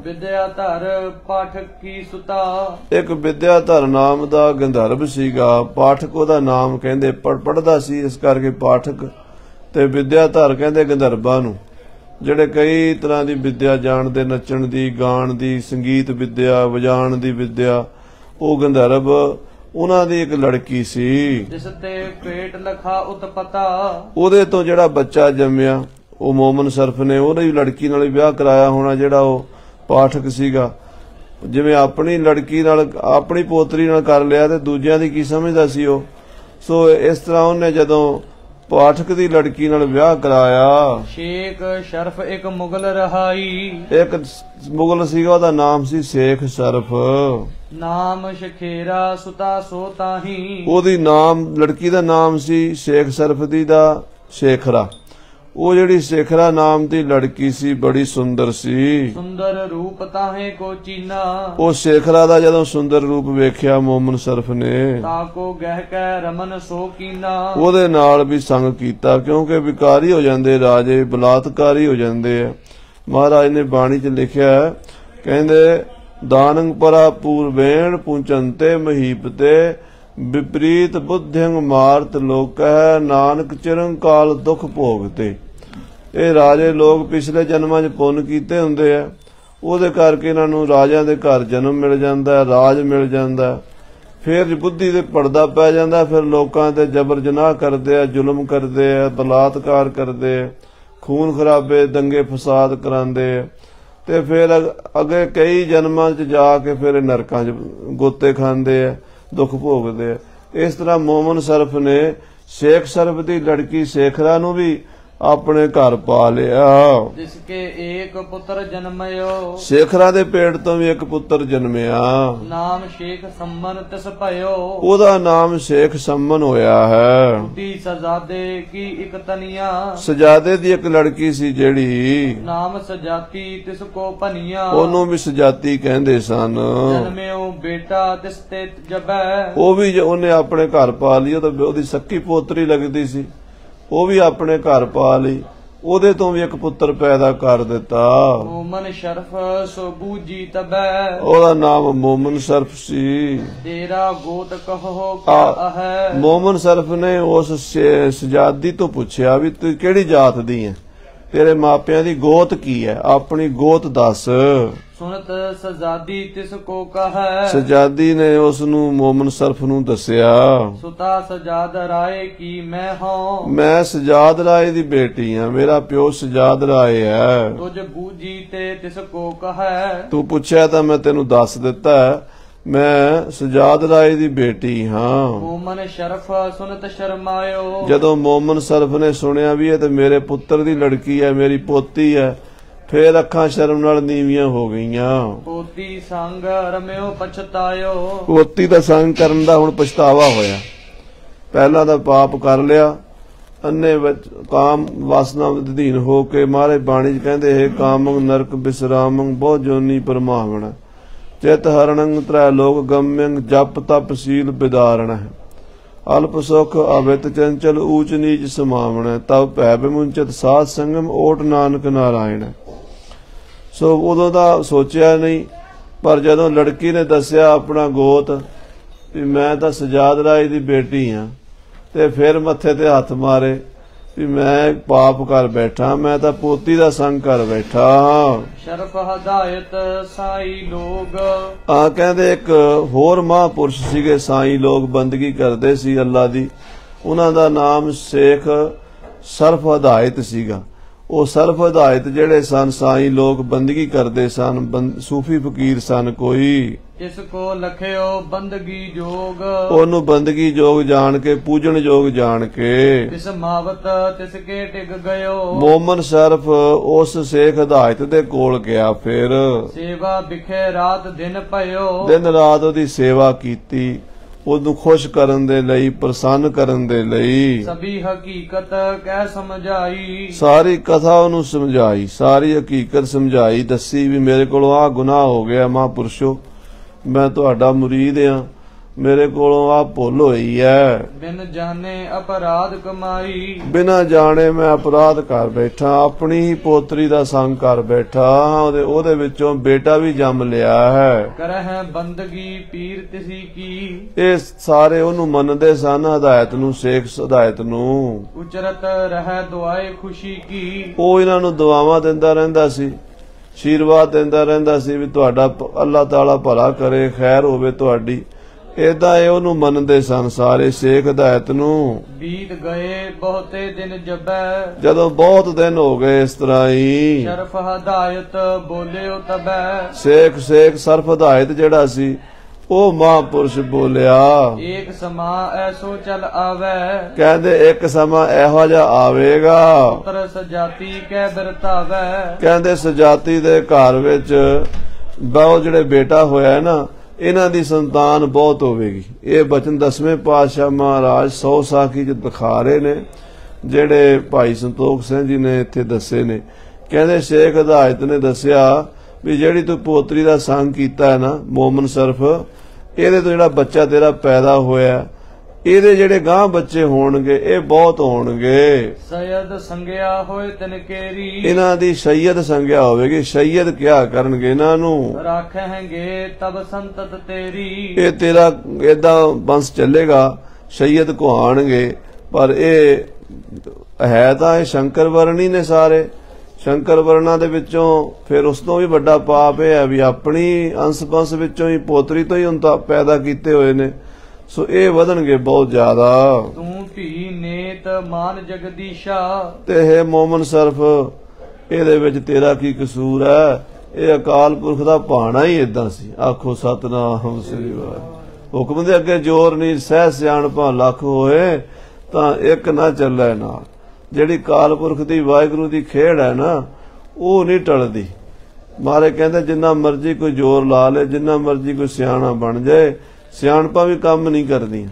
ਵਿਦਿਆ ਧਰ ਪਾਠਕ ਕੀ ਸੁਤਾ। ਇੱਕ ਵਿਦਿਆ ਧਰ ਨਾਮ ਦਾ ਗੰਧਰਵ ਸੀਗਾ, ਪਾਠਕ ਉਹਦਾ ਨਾਮ ਕਹਿੰਦੇ, ਪੜਦਾ ਸੀ ਇਸ ਕਰਕੇ ਪਾਠਕ, ਤੇ ਵਿਦਿਆ ਧਰ ਕਹਿੰਦੇ ਗੰਧਰਵਾਂ ਨੂੰ, ਜਿਹੜੇ ਕਈ ਤਰ੍ਹਾਂ ਦੀ ਵਿਦਿਆ ਜਾਣਦੇ, ਨੱਚਣ ਦੀ, ਗਾਣ ਦੀ, ਸੰਗੀਤ ਵਿਦਿਆ, ਵਜਾਉਣ ਦੀ ਵਿਦਿਆ। ਉਹ ਗੰਧਰਵ ਉਹਨਾਂ ਦੀ ਇੱਕ ਲੜਕੀ ਸੀ, ਜਿਸ ਤੇ ਪੇਟ ਲਖਾ ਉਤਪਤਾ। ਉਹਦੇ ਤੋਂ ਜਿਹੜਾ ਬੱਚਾ ਜੰਮਿਆ ਉਹ ਮੋਮਨ ਸ਼ਰਫ ਨੇ ਉਹਦੀ ਲੜਕੀ ਨਾਲ ਵਿਆਹ ਕਰਾਇਆ ਹੋਣਾ, ਜਿਹੜਾ ਉਹ ਪਾਠਕ ਸੀਗਾ। ਜਿਵੇਂ ਆਪਣੀ ਲੜਕੀ ਨਾਲ, ਆਪਣੀ ਪੋਤਰੀ ਨਾਲ ਕਰ ਲਿਆ ਤੇ ਦੂਜਿਆਂ ਦੀ ਕੀ ਸਮਝਦਾ ਸੀ ਉਹ। ਸੋ ਇਸ ਤਰ੍ਹਾਂ ਉਹਨੇ ਜਦੋਂ ਪਾਠਕ ਦੀ ਲੜਕੀ ਨਾਲ ਵਿਆਹ ਕਰਾਇਆ। ਸ਼ੇਖ ਸ਼ਰਫ ਇੱਕ ਮੁਗਲ ਰਹਾਈ। ਇੱਕ ਮੁਗਲ ਸੀਗਾ, ਉਹਦਾ ਨਾਮ ਸੀ ਸ਼ੇਖ ਸ਼ਰਫ। ਨਾਮ ਸ਼ਖੇਰਾ ਸੁਤਾ ਸੋ ਤਾਹੀ। ਉਹਦੀ ਨਾਮ, ਲੜਕੀ ਦਾ ਨਾਮ ਸੀ ਸ਼ੇਖ ਸ਼ਰਫ ਦੀ ਦਾ ਸ਼ੇਖਰਾ। ਉਹ ਜਿਹੜੀ ਸ਼ੇਖਰਾ ਨਾਮ ਦੀ ਲੜਕੀ ਸੀ ਬੜੀ ਸੁੰਦਰ ਸੀ। ਸੁੰਦਰ ਰੂਪ ਤਾਹੇ ਕੋ ਚੀਨਾ। ਉਹ ਸ਼ੇਖਰਾ ਦਾ ਜਦੋਂ ਸੁੰਦਰ ਰੂਪ ਵੇਖਿਆ ਮੋਮਨ ਸ਼ਰਫ ਨੇ, ਤਾ ਕੋ ਗਹਿ ਕੈ ਰਮਨ ਸੋ ਕੀਨਾ। ਉਹਦੇ ਨਾਲ ਵੀ ਸੰਗ ਕੀਤਾ, ਕਿਉਂਕਿ ਵਿਕਾਰੀ ਹੋ ਜਾਂਦੇ ਰਾਜੇ, ਬਲਾਤਕਾਰੀ ਹੋ ਜਾਂਦੇ ਆ। ਮਹਾਰਾਜ ਨੇ ਬਾਣੀ 'ਚ ਲਿਖਿਆ, ਕਹਿੰਦੇ ਦਾਨੰ ਪਰਾ ਪੂਰਵੇਣ ਪੁੰਚੰਤੇ ਮਹੀਪਤੇ ਵਿਪਰੀਤ ਬੁੱਧਿੰ ਮਾਰਤ ਲੋਕੈ ਨਾਨਕ ਚਿਰੰ ਕਾਲ ਦੁਖ ਭੋਗਤੇ। ਇਹ ਰਾਜੇ ਲੋਕ ਪਿਛਲੇ ਜਨਮਾਂ 'ਚ ਪੁੰਨ ਕੀਤੇ ਹੁੰਦੇ ਆ, ਉਹਦੇ ਕਰਕੇ ਇਹਨਾਂ ਨੂੰ ਰਾਜਿਆਂ ਦੇ ਘਰ ਜਨਮ ਮਿਲ ਜਾਂਦਾ, ਰਾਜ ਮਿਲ ਜਾਂਦਾ। ਫਿਰ ਬੁੱਧੀ ਦੇ ਪਰਦਾ ਪੈ ਜਾਂਦਾ, ਫਿਰ ਲੋਕਾਂ ਤੇ ਜਬਰ ਜਨਾਹ ਕਰਦੇ ਆ, ਜ਼ੁਲਮ ਕਰਦੇ ਆ, ਬਲਾਤਕਾਰ ਕਰਦੇ ਆ, ਖੂਨ ਖਰਾਬੇ, ਦੰਗੇ ਫਸਾਦ ਕਰਾਉਂਦੇ ਆ, ਤੇ ਫਿਰ ਅੱਗੇ ਕਈ ਜਨਮਾਂ 'ਚ ਜਾ ਕੇ ਫਿਰ ਨਰਕਾਂ 'ਚ ਗੋਤੇ ਖਾਂਦੇ ਆ, ਦੁੱਖ ਭੋਗਦੇ ਆ। ਇਸ ਤਰ੍ਹਾਂ ਮੋਮਨ ਸ਼ਰਫ ਨੇ ਸ਼ੇਖ ਸ਼ਰਫ ਦੀ ਲੜਕੀ ਸ਼ੇਖਰਾ ਨੂੰ ਵੀ ਆਪਣੇ ਘਰ ਪਾ ਲਿਆ। ਜਿਸ ਕੇ ਏਕ ਪੁੱਤਰ ਜਨਮਿਓ। ਸ਼ੇਖਰਾ ਦੇ ਪੇਟ ਤੋਂ ਵੀ ਇੱਕ ਪੁੱਤਰ ਜਨਮਿਆ। ਨਾਮ ਸ਼ੇਖ ਸੰਮਨ ਤਿਸ ਭਇਓ। ਉਹਦਾ ਨਾਮ ਸ਼ੇਖ ਸੰਮਨ ਹੋਇਆ ਹੈ। ਉਤੀ ਸਜਾਦੇ ਕੀ ਇੱਕ ਤਨੀਆ। ਸਜਾਦੇ ਦੀ ਇੱਕ ਲੜਕੀ ਸੀ ਜਿਹੜੀ, ਨਾਮ ਸਜਾਤੀ ਤਿਸ ਕੋ ਭਨੀਆ। ਉਹਨੂੰ ਵੀ ਸਜਾਤੀ ਕਹਿੰਦੇ ਸਨ। ਜਨਮਿਓ ਬੇਟਾ ਤਿਸ ਤੇ ਜਬੈ। ਉਹ ਵੀ ਉਹਨੇ ਆਪਣੇ ਘਰ ਪਾ ਲਈ, ਉਹ ਤਾਂ ਉਹਦੀ ਸੱਕੀ ਪੋਤਰੀ ਲੱਗਦੀ ਸੀ, ਉਹ ਵੀ ਆਪਣੇ ਘਰ ਪਾ ਲਈ। ਉਹਦੇ ਤੋਂ ਵੀ ਇੱਕ ਪੁੱਤਰ ਪੈਦਾ ਕਰ ਦਿੱਤਾ। ਮੋਮਨ ਸ਼ਰਫ ਸੋ ਬੂਜੀ ਤਬੈ। ਉਹਦਾ ਨਾਮ ਮੋਮਨ ਸ਼ਰਫ ਸੀ। ਤੇਰਾ ਗੋਤ ਕਹੋ ਕਿਆ ਹੈ। ਮੋਮਨ ਸ਼ਰਫ ਨੇ ਉਸ ਸਜਾਦੀ ਤੋਂ ਪੁੱਛਿਆ ਵੀ ਤੂੰ ਕਿਹੜੀ ਜਾਤ ਦੀ ਹੈ, ਤੇਰੇ ਮਾਪਿਆਂ ਦੀ ਗੋਤ ਕੀ ਹੈ, ਆਪਣੀ ਗੋਤ ਦੱਸ। ਸੁਨਤ ਸਜਾਦੀ ਤਿਸ ਕੋ ਕਹੈ। ਸਜਾਦੀ ਨੇ ਉਸ ਨੂੰ ਮੋਮਨ ਸ਼ਰਫ ਨੂੰ ਦੱਸਿਆ, ਸੁਤਾ ਸਜਾਦ ਰਾਏ ਕੀ ਮੈਂ ਹਾਂ। ਮੈਂ ਸਜਾਦ ਰਾਏ ਦੀ ਬੇਟੀ ਹਾਂ, ਮੇਰਾ ਪਿਓ ਸਜਾਦ ਰਾਏ ਹੈ। ਤੁਝ ਬੂਜੀ ਤੇ ਤਿਸ ਕੋ ਕਹੈ। ਤੂੰ ਪੁੱਛਿਆ ਤਾਂ ਮੈਂ ਤੈਨੂੰ ਦੱਸ ਦਿੱਤਾ, ਮੈਂ ਸੁਜਾਦ ਰਾਏ ਦੀ ਬੇਟੀ ਹਾਂ। ਮੋਮਨ ਸ਼ਰਫ ਸੁਨਤ ਸ਼ਰਮਾਇਓ। ਜਦੋਂ ਮੋਮਨ ਸ਼ਰਫ ਨੇ ਸੁਣਿਆ ਵੀ ਇਹ ਤੇ ਮੇਰੇ ਪੁੱਤਰ ਦੀ ਲੜਕੀ ਹੈ, ਮੇਰੀ ਪੋਤੀ ਹੈ, ਫੇਰ ਅੱਖਾਂ ਸ਼ਰਮ ਨਾਲ ਨੀਵੀਆਂ ਹੋ ਗਈਆਂ। ਪੋਤੀ ਸੰਗ ਰਮਿਓ ਪਛਤਾਇਓ। ਪੋਤੀ ਦਾ ਸੰਗ ਕਰਨ ਦਾ ਹੁਣ ਪਛਤਾਵਾ ਹੋਇਆ। ਪਹਿਲਾਂ ਦਾ ਪਾਪ ਕਰ ਲਿਆ, ਅੰਨੇ ਵਿੱਚ ਕਾਮ ਵਾਸਨਾ ਦੇ ਅਧੀਨ ਹੋ ਕੇ ਮਹਾਰਾਜ ਬਾਣੀ 'ਚ ਕਹਿੰਦੇ ਹੈ ਕਾਮੰ ਨਰਕ ਬਿਸਰਾਮੰ ਬਹੁ ਜੋਨੀ ਪਰਮਾਵਣ ਚਿਤ ਹਰਣੰ ਤ੍ਰੈ ਲੋਕ ਗਮਯੰ ਜਪ ਤਪ ਸੀਲ ਬਿਦਾਰਣ ਹੈ ਅਲਪ ਸੁਖ ਅਵਿਤ ਚੰਚਲ ਊਚ ਨੀਚ ਸਮਾਵਣ ਤਬ ਭੈ ਬਿਮੁੰਚਤ ਸਾਧ ਸੰਗਮ ਓਟ ਨਾਨਕ ਨਾਰਾਇਣ। ਸੋ ਉਦੋਂ ਦਾ ਸੋਚਿਆ ਨਹੀਂ, ਪਰ ਜਦੋਂ ਲੜਕੀ ਨੇ ਦੱਸਿਆ ਆਪਣਾ ਗੋਤ ਵੀ ਮੈਂ ਤਾਂ ਸੁਜਾਦ ਰਾਏ ਦੀ ਬੇਟੀ ਹਾਂ, ਤੇ ਫਿਰ ਮੱਥੇ ਤੇ ਹੱਥ ਮਾਰੇ ਵੀ ਮੈਂ ਪਾਪ ਕਰ ਬੈਠਾ, ਮੈਂ ਤਾਂ ਪੋਤੀ ਦਾ ਸੰਗ ਕਰ ਬੈਠਾ। ਸ਼ਰਫ ਹਦਾਇਤ ਸਾਈ ਲੋਗ। ਕਹਿੰਦੇ ਇੱਕ ਹੋਰ ਮਹਾਂਪੁਰਸ਼ ਸੀਗੇ, ਸਾਈ ਲੋਕ ਬੰਦਗੀ ਕਰਦੇ ਸੀ ਅੱਲਾ ਦੀ, ਉਹਨਾਂ ਦਾ ਨਾਮ ਸ਼ੇਖ ਸਰਫ ਹਦਾਇਤ ਸੀਗਾ। ਉਹ ਸਰਫ ਹਦਾਇਤ ਜਿਹੜੇ ਸਨ ਸਾਈ ਲੋਕ ਬੰਦਗੀ ਕਰਦੇ ਸਨ, ਸੂਫੀ ਫਕੀਰ ਸਨ ਕੋਈ। ਇਸ ਕੋ ਲਖਿਓ ਬੰਦਗੀ ਜੋਗ। ਉਹਨੂੰ ਬੰਦਗੀ ਜੋਗ ਜਾਣ ਕੇ, ਪੂਜਣ ਯੋਗ ਜਾਣ ਕੇ। ਤਿਸ ਮਾਵਤ ਤਿਸ ਕੇ ਟਿਕ ਗਇਓ। ਮੋਮਨ ਸ਼ਰਫ ਉਸ ਸ਼ੇਖ ਹਦਾਇਤ ਦੇ ਕੋਲ ਗਿਆ, ਫਿਰ ਸੇਵਾ ਬਿਖੇ ਰਾਤ ਦਿਨ ਭਇਓ। ਦਿਨ ਰਾਤ ਉਹਦੀ ਸੇਵਾ ਕੀਤੀ, ਉਹਨੂੰ ਖੁਸ਼ ਕਰਨ ਦੇ ਲਈ, ਪ੍ਰਸੰਨ ਕਰਨ ਦੇ ਲਈ। ਸਭੀ ਹਕੀਕਤ ਕਹਿ ਸਮਝਾਈ। ਸਾਰੀ ਕਥਾ ਉਹਨੂੰ ਸਮਝਾਈ, ਸਾਰੀ ਹਕੀਕਤ ਸਮਝਾਈ, ਦੱਸੀ ਵੀ ਮੇਰੇ ਕੋਲੋਂ ਆਹ ਗੁਨਾਹ ਹੋ ਗਿਆ ਮਹਾਂਪੁਰਸ਼ੋ, ਮੈਂ ਤੁਹਾਡਾ ਮੁਰੀਦ ਆ, ਮੇਰੇ ਕੋਲੋਂ ਆਹ ਭੁੱਲ ਹੋਈ ਹੈ। ਬਿਨ ਜਾਣੇ ਅਪਰਾਧ ਕਮਾਈ। ਬਿਨਾ ਜਾਣੇ ਮੈਂ ਅਪਰਾਧ ਕਰ ਬੈਠਾ, ਆਪਣੀ ਹੀ ਪੋਤਰੀ ਦਾ ਸੰਗ ਕਰ ਬੈਠਾ, ਉਹਦੇ ਵਿੱਚੋਂ ਬੇਟਾ ਵੀ ਜੰਮ ਲਿਆ ਹੈ। ਕਰਹਿ ਬੰਦਗੀ ਪੀਰ ਤਿਸੀ ਕੀ। ਇਹ ਸਾਰੇ ਉਹਨੂੰ ਮੰਨਦੇ ਸਨ, ਹਦਾਇਤ ਨੂੰ, ਸ਼ੇਖ ਹਦਾਇਤ ਨੂੰ। ਉਚਰਤ ਰਹਿ ਦੁਆਏ ਖੁਸ਼ੀ ਕੀ। ਉਹ ਇਹਨਾਂ ਨੂੰ ਦੁਆਵਾਂ ਦਿੰਦਾ ਰਹਿੰਦਾ ਸੀ, ਆਸ਼ੀਰਵਾਦ ਦਿੰਦਾ ਰਹਿੰਦਾ ਸੀ ਵੀ ਤੁਹਾਡਾ ਅੱਲਾਹ ਤਾਲਾ ਭਲਾ ਕਰੇ, ਖੈਰ ਹੋਵੇ ਤੁਹਾਡੀ। ਏਦਾਂ ਇਹ ਉਹਨੂੰ ਮੰਨਦੇ ਸਨ ਸਾਰੇ, ਸ਼ੇਖ ਹਦਾਇਤ ਨੂੰ। ਬੀਤ ਗਏ ਬਹੁਤੇ ਦਿਨ ਜਬੈ। ਜਦੋਂ ਬਹੁਤ ਦਿਨ ਹੋ ਗਏ ਇਸ ਤਰ੍ਹਾਂ ਹੀ। ਸ਼ਰਫ ਹਦਾਇਤ ਬੋਲਿਓ ਤਬੈ। ਸ਼ੇਖ ਸਰਫ ਹਦਾਇਤ ਜਿਹੜਾ ਸੀ ਉਹ ਮਹਾਂਪੁਰਸ਼ ਬੋਲਿਆ, ਏਕ ਸਮਾਂ ਐਸੋ ਚੱਲ ਆਵੈ। ਕਹਿੰਦੇ ਇੱਕ ਸਮਾਂ ਇਹੋ ਜਿਹਾ ਆਵੇਗਾ, ਪੁੱਤਰ ਸਜਾਤੀ ਕਹਿ ਬਿਰਤਾਵੈ। ਕਹਿੰਦੇ ਸਜਾਤੀ ਦੇ ਘਰ ਵਿੱਚ ਬਹੁ ਜਿਹੜੇ ਬੇਟਾ ਹੋਇਆ ਨਾ, ਇਹਨਾਂ ਦੀ ਸੰਤਾਨ ਬਹੁਤ ਹੋਵੇਗੀ। ਇਹ ਬਚਨ 10ਵੇਂ ਪਾਤਸ਼ਾਹ ਮਹਾਰਾਜ 100 ਸਾਖੀ ਚ ਦਿਖਾ ਰਹੇ ਨੇ, ਜਿਹੜੇ ਭਾਈ ਸੰਤੋਖ ਸਿੰਘ ਜੀ ਨੇ ਇੱਥੇ ਦੱਸੇ ਨੇ। ਕਹਿੰਦੇ ਸ਼ੇਖ ਹਦਾਇਤ ਨੇ ਦੱਸਿਆ ਵੀ ਜਿਹੜੀ ਤੂੰ ਪੋਤਰੀ ਦਾ ਸੰਗ ਕੀਤਾ ਹੈ ਨਾ ਮੋਮਨ ਸ਼ਰਫ, ਇਹਦੇ ਤੋਂ ਜਿਹੜਾ ਬੱਚਾ ਤੇਰਾ ਪੈਦਾ ਹੋਇਆ, ਇਹਦੇ ਜਿਹੜੇ ਗਾਂ ਬੱਚੇ ਹੋਣਗੇ ਇਹ ਬਹੁਤ ਹੋਣਗੇ। ਸੈਦ ਸੰਗਿਆ ਹੋਏ ਤਨਕੇਰੀ। ਇਹਨਾਂ ਦੀ ਸੈਦ ਸੰਗਿਆ ਹੋਵੇਗੀ, ਸੈਦ ਕਿਹਾ ਕਰਨਗੇ ਇਹਨਾਂ ਨੂੰ। ਰੱਖਾਂਗੇ ਤਬ ਸੰਤਤ ਤੇਰੀ। ਇਹ ਤੇਰਾ ਏਦਾਂ ਬੰਸ ਚੱਲੇਗਾ, ਸੈਦ ਕਹਾਣਗੇ। ਪਰ ਇਹ ਹੈ ਤਾਂ ਇਹ ਸ਼ੰਕਰ ਵਰਣੀ ਨੇ ਸਾਰੇ, ਸ਼ੰਕਰ ਵਰਣਾ ਦੇ ਵਿੱਚੋਂ ਫਿਰ ਉਸ ਤੋਂ ਵੀ ਵੱਡਾ ਪਾਪ ਇਹ ਹੈ ਵੀ ਆਪਣੀ ਅੰਸ ਪੰਸ ਵਿੱਚੋਂ ਹੀ ਪੋਤਰੀ ਤੋਂ ਹੀ ਹੁਣ ਤਾਂ ਪੈਦਾ ਕੀਤੇ ਹੋਏ ਨੇ। ਸੋ ਇਹ ਵਧਣਗੇ ਬਹੁਤ ਜ਼ਿਆਦਾ। ਤੂੰ ਧੀ ਨੇਤ ਮਾਨ ਜਗਦੀਸ਼ਾ। ਤੇ ਹੈ ਮੋਮਨ ਸ਼ਰਫ, ਇਹਦੇ ਵਿੱਚ ਤੇਰਾ ਕੀ ਕਸੂਰ ਹੈ? ਇਹ ਅਕਾਲ ਪੁਰਖ ਦਾ ਭਾਣਾ ਹੀ ਏਦਾਂ ਸੀ। ਆਖੋ ਸਤਨਾਮ ਸ੍ਰੀ ਵਾਹਿਗੁਰੂ। ਹੁਕਮ ਦੇ ਅੱਗੇ ਜ਼ੋਰ ਨਹੀਂ, ਸਹਿ ਸਿਆਣਪਾਂ ਲੱਖ ਹੋਏ ਤਾਂ ਇੱਕ ਨਾ ਚੱਲੇ ਨਾਲ। ਜਿਹੜੀ ਕਾਲ ਪੁਰਖ ਦੀ ਵਾਹਿਗੁਰੂ ਦੀ ਖੇਡ ਹੈ ਨਾ, ਉਹ ਨਹੀਂ ਟਲਦੀ। ਮਾਰੇ ਕਹਿੰਦੇ ਜਿੰਨਾ ਮਰਜੀ ਕੋਈ ਜ਼ੋਰ ਲਾ ਲੇ, ਜਿੰਨਾ ਮਰਜੀ ਕੋਈ ਸਿਆਣਾ ਬਣ ਜਾਏ, ਸਿਆਣਪਾਂ ਵੀ ਕੰਮ ਨਹੀਂ ਕਰਦੀਆਂ।